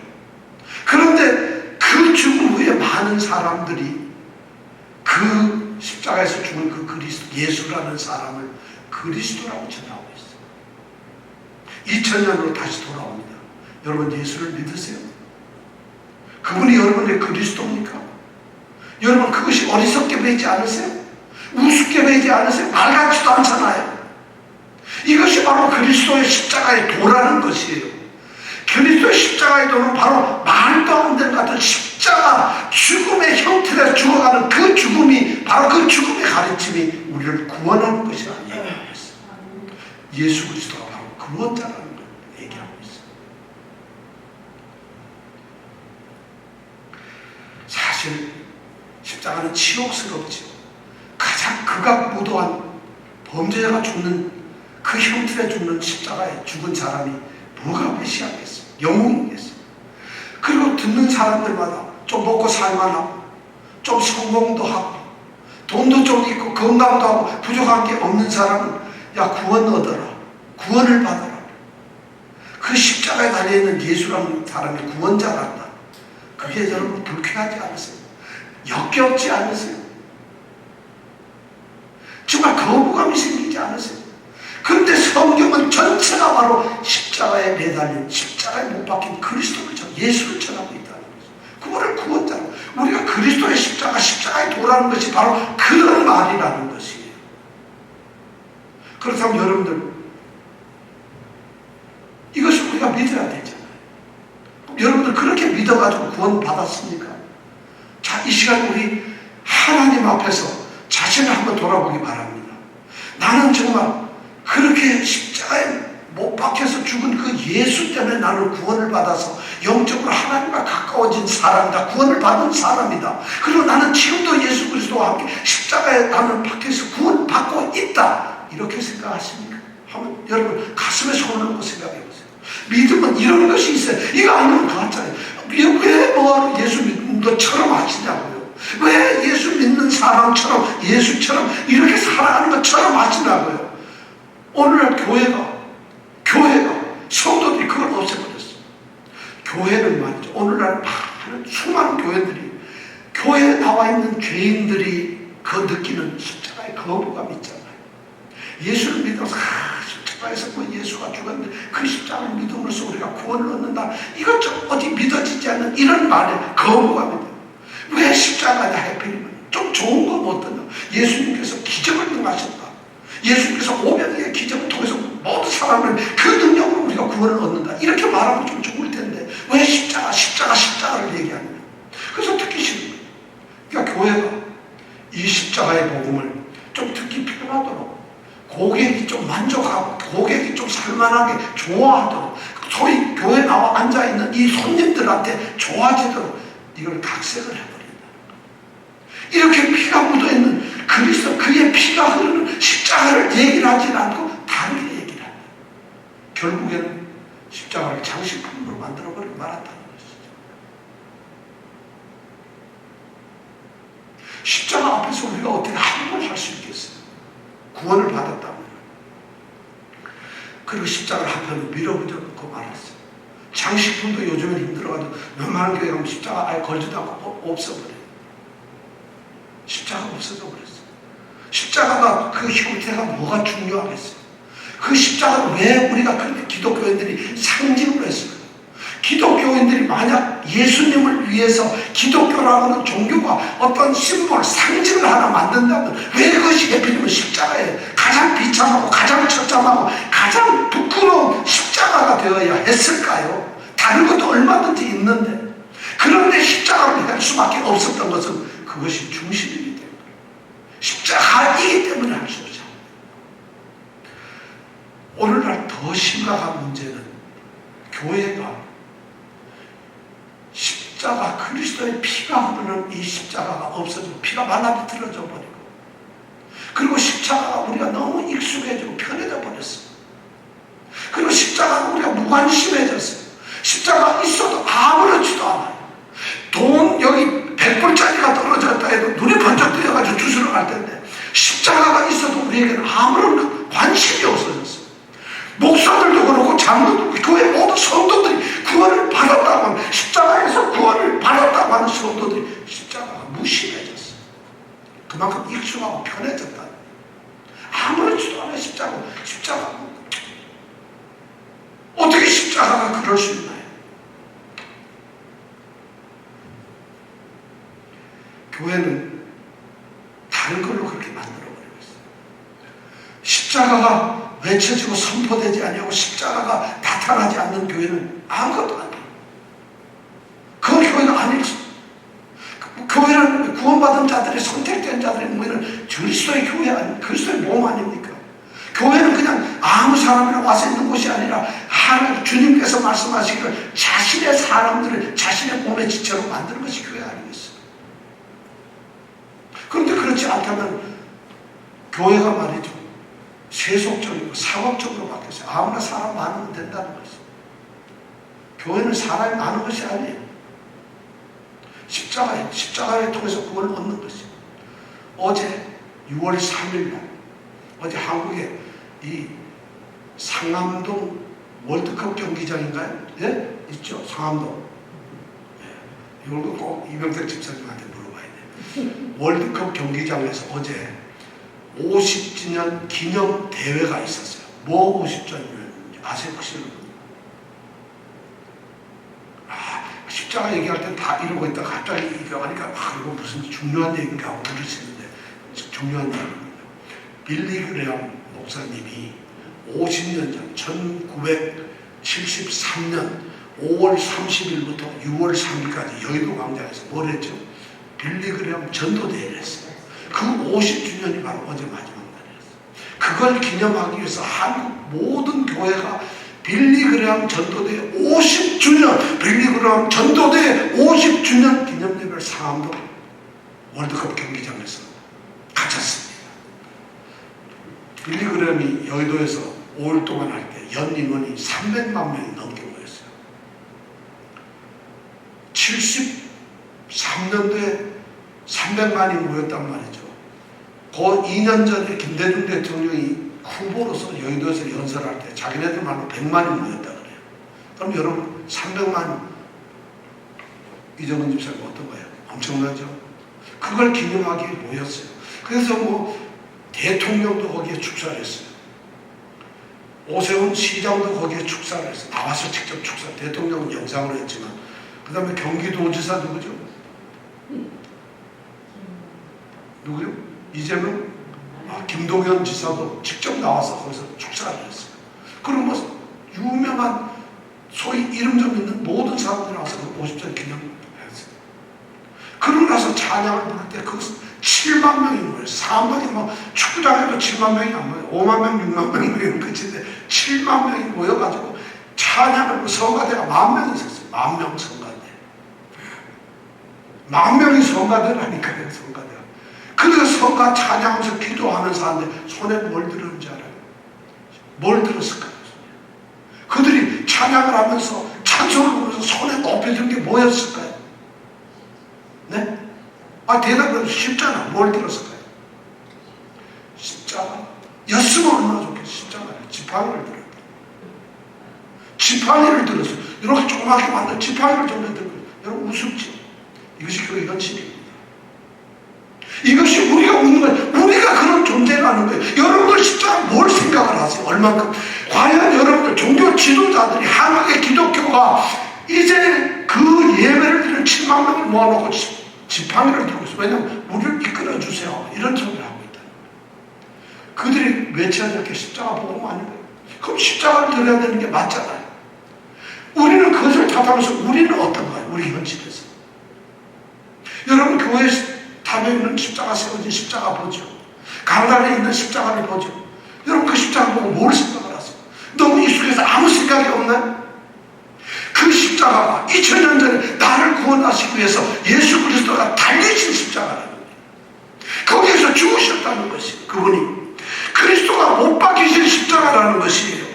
S1: 그런데 그 죽음 후에 많은 사람들이 그 십자가에서 죽은 그 그리스도 예수라는 사람을 그리스도라고 전하고 있어요. 2000년으로 다시 돌아옵니다. 여러분 예수를 믿으세요? 그분이 여러분의 그리스도입니까? 여러분 그것이 어리석게 보이지 않으세요? 우습게 보이지 않으세요? 말 같지도 않잖아요. 이것이 바로 그리스도의 십자가의 도라는 것이에요. 그리스도의 십자가의 도는 바로 말도 안 되는 같은 십자가 죽음의 형태로 죽어가는 그 죽음이 바로 그 죽음의 가르침이 우리를 구원하는 것이라는 얘기를 하고 있어요. 예수 그리스도가 바로 구원자라는 걸 얘기하고 있어요. 사실 십자가는 치욕스럽죠. 가장 극악무도한 범죄자가 죽는 그 형틀에 죽는 십자가에 죽은 사람이 뭐가 메시아겠어요? 영웅이겠어요? 그리고 듣는 사람들마다 좀 먹고 살만하고 좀 성공도 하고 돈도 좀 있고 건강도 하고 부족한 게 없는 사람은 야 구원 얻어라, 구원을 받아라. 그 십자가에 달려있는 예수라는 사람이 구원자란다. 그게 여러분 불쾌하지 않으세요? 역겹지 않으세요? 정말 거부감이 생기지 않으세요? 그런데 성경은 전체가 바로 십자가에 매달린 십자가에 못 박힌 그리스도를 예수를 전하고 있다는 거죠. 그분을 구원자로 우리가 그리스도의 십자가에 도라는 것이 바로 그런 말이라는 것이에요. 그렇다면 여러분들 이것을 우리가 믿어야 되잖아요. 여러분들 그렇게 믿어가지고 구원 받았습니까? 자, 이 시간 우리 하나님 앞에서 자신을 한번 돌아보기 바랍니다. 나는 정말 그렇게 십자가에 못 박혀서 죽은 그 예수 때문에 나는 구원을 받아서 영적으로 하나님과 가까워진 사람이다. 구원을 받은 사람이다. 그리고 나는 지금도 예수 그리스도와 함께 십자가에 나는 박혀서 구원받고 있다. 이렇게 생각하십니까? 한번 여러분 가슴에 손을 얹고 생각해 보세요. 믿음은 이런 것이 있어요. 이거 아니면 가짜예요. 왜 뭐하러 예수 믿는 것처럼 하시냐고요. 왜 예수 믿는 사람처럼 예수처럼 이렇게 살아가는 것처럼 하시냐고요. 오늘날 교회가 성도들이 그걸 없애버렸어요. 교회는 말이죠. 오늘날 많은 수많은 교회들이 교회에 나와 있는 죄인들이 그 느끼는 십자가의 거부감 있잖아요. 예수를 믿어서 십자가에서 뭐 예수가 죽었는데 그 십자가를 믿음으로써 우리가 구원을 얻는다. 이것 좀 어디 믿어지지 않는 이런 말에 거부감이 돼요. 왜 십자가냐 해필이면 좀 좋은 건 어떠냐. 예수님께서 기적을 행하셨다. 예수님께서 오병이의 기적을 통해서 모든 사람을 그 능력으로 우리가 구원을 얻는다. 이렇게 말하면 좀 좋을 텐데 왜 십자가를 얘기하느냐. 그래서 듣기 싫은 거예요. 그러니까 교회가 이 십자가의 복음을 좀 듣기 편하도록 고객이 좀 만족하고 고객이 좀 살만하게 좋아하도록 소위 교회에 나와 앉아있는 이 손님들한테 좋아지도록 이걸 각색을 해버린다. 이렇게 피가 묻어있는 그리스도 그의 피가 흐르는 십자가를 얘기를 하지 않고 다르게 얘기를 합니다. 결국에는 십자가를 장식품으로 만들어버리고 말았다는 것이죠. 십자가 앞에서 우리가 어떻게 함부로 할 수 있겠어요? 구원을 받았다면. 그리고 십자가를 한편으로 밀어붙여놓고 말았어요. 장식품도 요즘은 힘들어가지고 웬만한 교회 가면 십자가 아예 걸지도 않고 없어버려요. 십자가가 없어져 버렸어요. 십자가가 그 형태가 뭐가 중요하겠어요? 그 십자가를 왜 우리가 그렇게 기독교인들이 상징으로 했을까요? 기독교인들이 만약 예수님을 위해서 기독교라고 하는 종교가 어떤 심볼, 상징을 하나 만든다면 왜 그것이 하필이면 십자가에 가장 비참하고 가장 처참하고 가장 부끄러운 십자가가 되어야 했을까요? 다른 것도 얼마든지 있는데, 그런데 십자가를 할 수밖에 없었던 것은 그것이 중심이기 때문에, 십자가이기 때문에 할 수 없죠. 오늘날 더 심각한 문제는 교회가 십자가, 그리스도의 피가 흐르는 이 십자가가 없어지고 피가 말라비틀어져 버리고, 그리고 십자가가 우리가 너무 익숙해지고 편해져 버렸어요. 그리고 십자가가 우리가 무관심해졌어요. 십자가가 있어도 아무렇지도 않아요. 돈 여기 100불짜리가 떨어졌다 해도 눈이 번쩍 뜨여가지고 주스러 갈 텐데, 십자가가 있어도 우리에게는 아무런 관심이 없어졌어요. 목사들도 그렇고 장로도 그렇고 교회 모든 성도들이 구원을 받았다고 하는, 십자가에서 구원을 받았다고 하는 성도들이 십자가가 무심해졌어요. 그만큼 익숙하고 편해졌다. 아무렇지도 않아요. 십자가 어떻게 십자가가 그럴 수 있나요? 교회는 다른 걸로 그렇게 만들어버리고 있어요. 십자가가 외쳐지고 선포되지 아니하고 십자가가 나타나지 않는 교회는 아무것도 아니에요. 그건 교회가 아니지. 교회는 구원받은 자들이, 선택된 자들이 모이는 그리스도의 교회 아닙니까? 그리스도의 몸 아닙니까? 교회는 그냥 아무 사람이나 와서 있는 곳이 아니라 주님께서 말씀하시기를 자신의 사람들을 자신의 몸의 지체로 만드는 것이 교회 아니겠어요? 그런데 그렇지 않다면 교회가 말이죠, 세속적이고 상업적으로 바뀌었어요. 아무나 사람 많으면 된다는 것이죠. 교회는 사람이 많은 것이 아니에요. 십자가에 통해서 구원을 얻는 것이죠. 어제 6월 3일 날, 어제 한국에 이 상암동 월드컵 경기장인가요? 예? 있죠? 상암동. 예. 이걸 꼭 이병택 집사님한테 물어봐야 돼요. 월드컵 경기장에서 어제 50주년 기념 대회가 있었어요. 뭐 50주년인지 아세요? 혹시? 십자가 얘기할 때 다 이러고 있다가 갑자기 이거 하니까 이거 무슨 중요한 얘기인가 하고 그러시는데, 중요한 얘기입니다. 빌리 그레엄 목사님이 50년 전 1973년 5월 30일부터 6월 3일까지 여의도 광장에서 뭘 했죠? 빌리 그레엄 전도대회를 했어요. 그 50주년이 바로 어제 마지막 날이었어요. 그걸 기념하기 위해서 한국 모든 교회가 빌리 그레엄 전도대회 50주년, 빌리 그레엄 전도대회 50주년 기념예배를 상암동 월드컵 경기장에서 가졌습니다. 빌리 그레엄이 여의도에서 5일 동안 할 때 연 임원이 300만 명이 넘게 모였어요. 73년도에 300만이 모였단 말이죠. 그 2년 전에 김대중 대통령이 후보로서 여의도에서 연설할 때 자기네들 말로 100만이 모였다 그래요. 그럼 여러분 300만, 이정은 집사님 어떤가요? 엄청나죠? 그걸 기념하기에 모였어요. 그래서 대통령도 거기에 축사를 했어요. 오세훈 시장도 거기에 축사를 했어요. 나와서 직접 축사, 대통령은 영상으로 했지만. 그 다음에 경기도지사 누구죠? 누구요? 이재명? 김동연 지사도 직접 나와서 거기서 축사를 했어요. 그리고 유명한 소위 이름 좀 있는 모든 사람들이 와서 그 50절 기념했어요. 그러고 나서 찬양을 부를 때 그 7만 명이 모여요. 사람들이 축구장에도 7만 명이 안 모여요. 5만 명, 6만 명 모이는 끝인데 7만 명이 모여가지고 찬양을, 성가대가 10,000명이 있었어요. 10,000명 성가대. 10,000명이 성가대라니까요, 성가대가. 그래서 성가 찬양하면서 기도하는 사람들 손에 뭘 들었는지 알아요? 뭘 들었을까요? 그들이 찬양을 하면서 찬송을 부르면서 손에 높여준 게 뭐였을까요? 네? 대답은 쉽잖아. 뭘 들었을까요? 십자가. 였으면 얼마나 좋겠어요. 십자가를. 지팡이를 들었다. 지팡이를 들었어요. 이렇게 조그맣게 만든 지팡이를 정면 들고. 여러분 우습지? 이것이 교회 현실입니다. 이것이 우리가 묻는 거예요. 우리가 그런 존재라는 거예요. 여러분들 십자가 뭘 생각을 하세요? 얼만큼? 과연 여러분들 종교 지도자들이 한국의 기독교가 이제 그 예배를 드리는 7만 명을 모아놓고 지팡이를 들고 있어요. 왜냐하면 우리를 이끌어주세요. 이런 소리를 하고 있다. 그들이 외쳐야 될 게 십자가 복음 아닌가요? 그럼 십자가를 드려야 되는 게 맞잖아요. 우리는 그것을 탓하면서 우리는 어떤가요? 우리 현실에서. 여러분 교회 탑에 있는 십자가 세워진 십자가 보죠. 강단에 있는 십자가를 보죠. 여러분 그 십자가 보고 뭘 생각을 하세요? 너무 익숙해서 아무 생각이 없나요? 그 십자가가 2000년 전에 나를 구원하시기 위해서 예수 그리스도가 달리신 십자가라는 거예요. 거기에서 죽으셨다는 것이에요. 그분이 그리스도가 못 박히신 십자가라는 것이에요.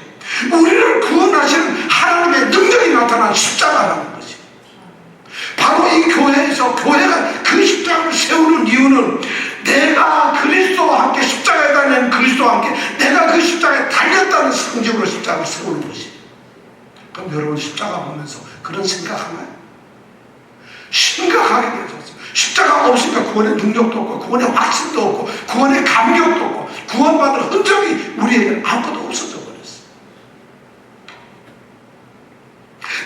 S1: 우리를 구원하시는 하나님의 능력이 나타난 십자가라는 것이에요. 바로 이 교회에서 교회가 그 십자가를 세우는 이유는 내가 그리스도와 함께 십자가에 달린 그리스도와 함께 내가 그 십자가에 달렸다는 상징으로 십자가를 세우는 것이에요. 그럼 여러분 십자가 보면서 그런 생각하나요? 심각하게 되어졌어요. 십자가 없으니까 구원의 능력도 없고 구원의 확신도 없고 구원의 감격도 없고 구원받을 흔적이 우리에게 아무것도 없어져 버렸어요.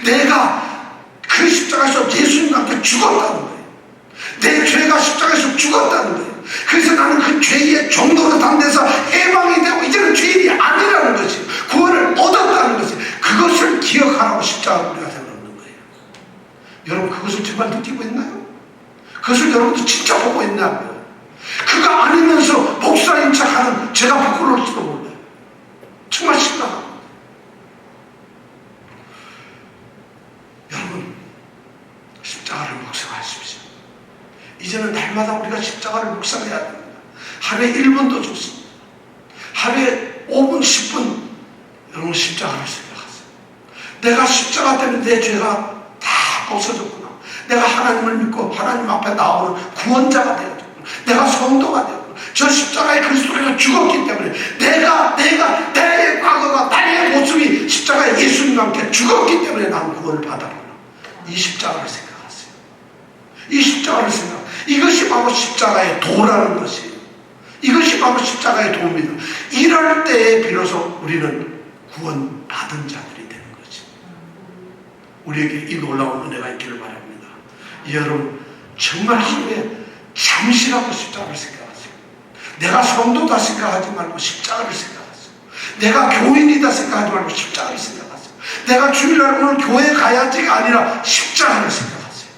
S1: 내가 그 십자가에서 예수님과 함께 죽었다는 거예요. 내 죄가 십자가에서 죽었다는 거예요. 그래서 나는 그 죄의 종로로 당돼서 해방이 되고 이제는 죄인이 아니라는 것이에요. 구원을 얻었다는 것이에요. 그것을 기억하라고 십자가를 우리가 세워놓는 거예요. 여러분 그것을 정말 느끼고 있나요? 그것을 여러분도 진짜 보고 있냐고요. 그거 아니면서 목사인 척하는 제가 부끄러울지도 몰라요. 정말 심각합니다. 여러분 십자가를 묵상하십시오. 이제는 날마다 우리가 십자가를 묵상해야 됩니다. 하루에 1분도 좋습니다. 하루에 5분 10분 여러분 십자가를 생각하세요. 내가 십자가 때문에 내 죄가 다 벗어졌구나. 내가 하나님을 믿고 하나님 앞에 나오는 구원자가 되었구나. 내가 성도가 되었구나. 저 십자가의 그리스도께서 죽었기 때문에 내가 내 과거가 나의 모습이 십자가에 예수님과 함께 죽었기 때문에 나는 구원을 받았구나. 이 십자가를 생각하세요. 이 십자가를 생각하세요. 이것이 바로 십자가의 도라는 것이에요. 이것이 바로 십자가의 도입니다. 이럴 때에 비로소 우리는 구원받은 자들이 되는 거죠. 우리에게 이 놀라운 은혜가 있기를 바랍니다. 여러분 정말 하루에 잠시라도 십자가를 생각하세요. 내가 성도다 생각하지 말고 십자가를 생각하세요. 내가 교인이다 생각하지 말고 십자가를 생각하세요. 내가 주일날 오늘 교회 가야지가 아니라 십자가를 생각하세요.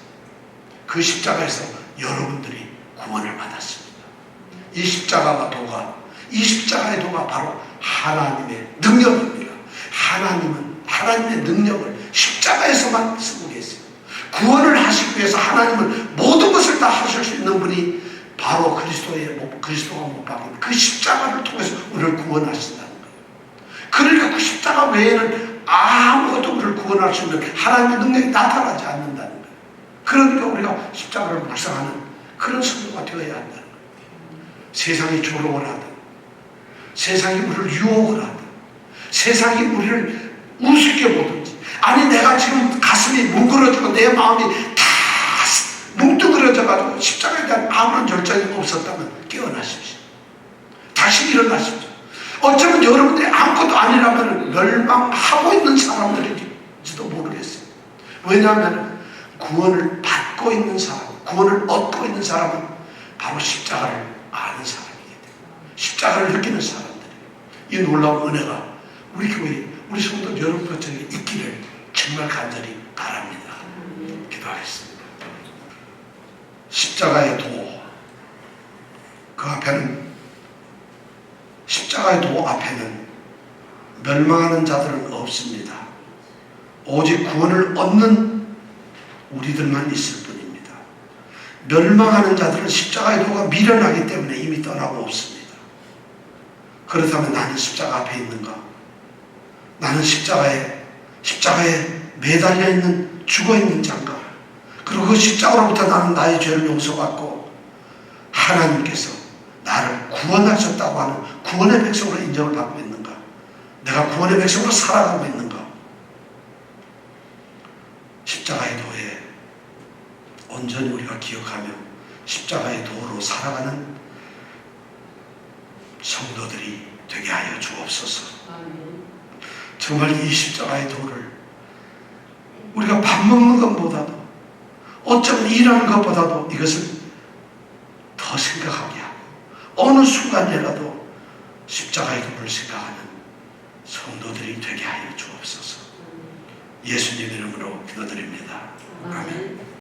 S1: 그 십자가에서 여러분들이 구원을 받았습니다. 이 십자가가 도가, 이 십자가의 도가 바로 하나님의 능력입니다. 하나님은 하나님의 능력을 십자가에서만 쓰고 계세요. 구원을 하시기 위해서 하나님은 모든 것을 다 하실 수 있는 분이 바로 그리스도가 못 박힌 그 십자가를 통해서 우리를 구원하신다는 거예요. 그러니까 그 십자가 외에는 아무것도 우리를 구원할 수 있는 하나님의 능력이 나타나지 않는다는 거예요. 그러니까 우리가 십자가를 묵상하는 그런 성도가 되어야 한다는 거예요. 세상이 조롱을 하든 세상이 우리를 유혹을 하든 세상이 우리를 우습게 보든지 아니 내가 지금 가슴이 뭉그러지고 내 마음이 다 뭉뚱그려져가지고 십자가에 대한 아무런 열정이 없었다면 깨어나십시오. 다시 일어나십시오. 어쩌면 여러분들이 아무것도 아니라면 멸망하고 있는 사람들일지도 모르겠어요. 왜냐하면 구원을 받고 있는 사람, 구원을 얻고 있는 사람은 바로 십자가를 아는 사람이기 때문에 십자가를 느끼는 사람들이에요. 이 놀라운 은혜가 우리 교회, 우리 성도 여러분 곁에 있기를 정말 간절히 바랍니다. 기도하겠습니다. 십자가의 도, 그 앞에는 십자가의 도 앞에는 멸망하는 자들은 없습니다. 오직 구원을 얻는 우리들만 있을 뿐입니다. 멸망하는 자들은 십자가의 도가 미련하기 때문에 이미 떠나고 없습니다. 그렇다면 나는 십자가 앞에 있는가? 나는 십자가에 매달려 있는 죽어있는 자인가? 그리고 그 십자가로부터 나는 나의 죄를 용서받고 하나님께서 나를 구원하셨다고 하는 구원의 백성으로 인정을 받고 있는가? 내가 구원의 백성으로 살아가고 있는가? 십자가의 도에 온전히 우리가 기억하며 십자가의 도로 살아가는 성도들이 되게 하여 주옵소서. 정말 이 십자가의 도를 우리가 밥 먹는 것보다도 어쩌면 일하는 것보다도 이것을 더 생각하게 하고 어느 순간이라도 십자가의 도를 생각하는 성도들이 되게 하여 주옵소서. 예수님 이름으로 기도드립니다. 아멘.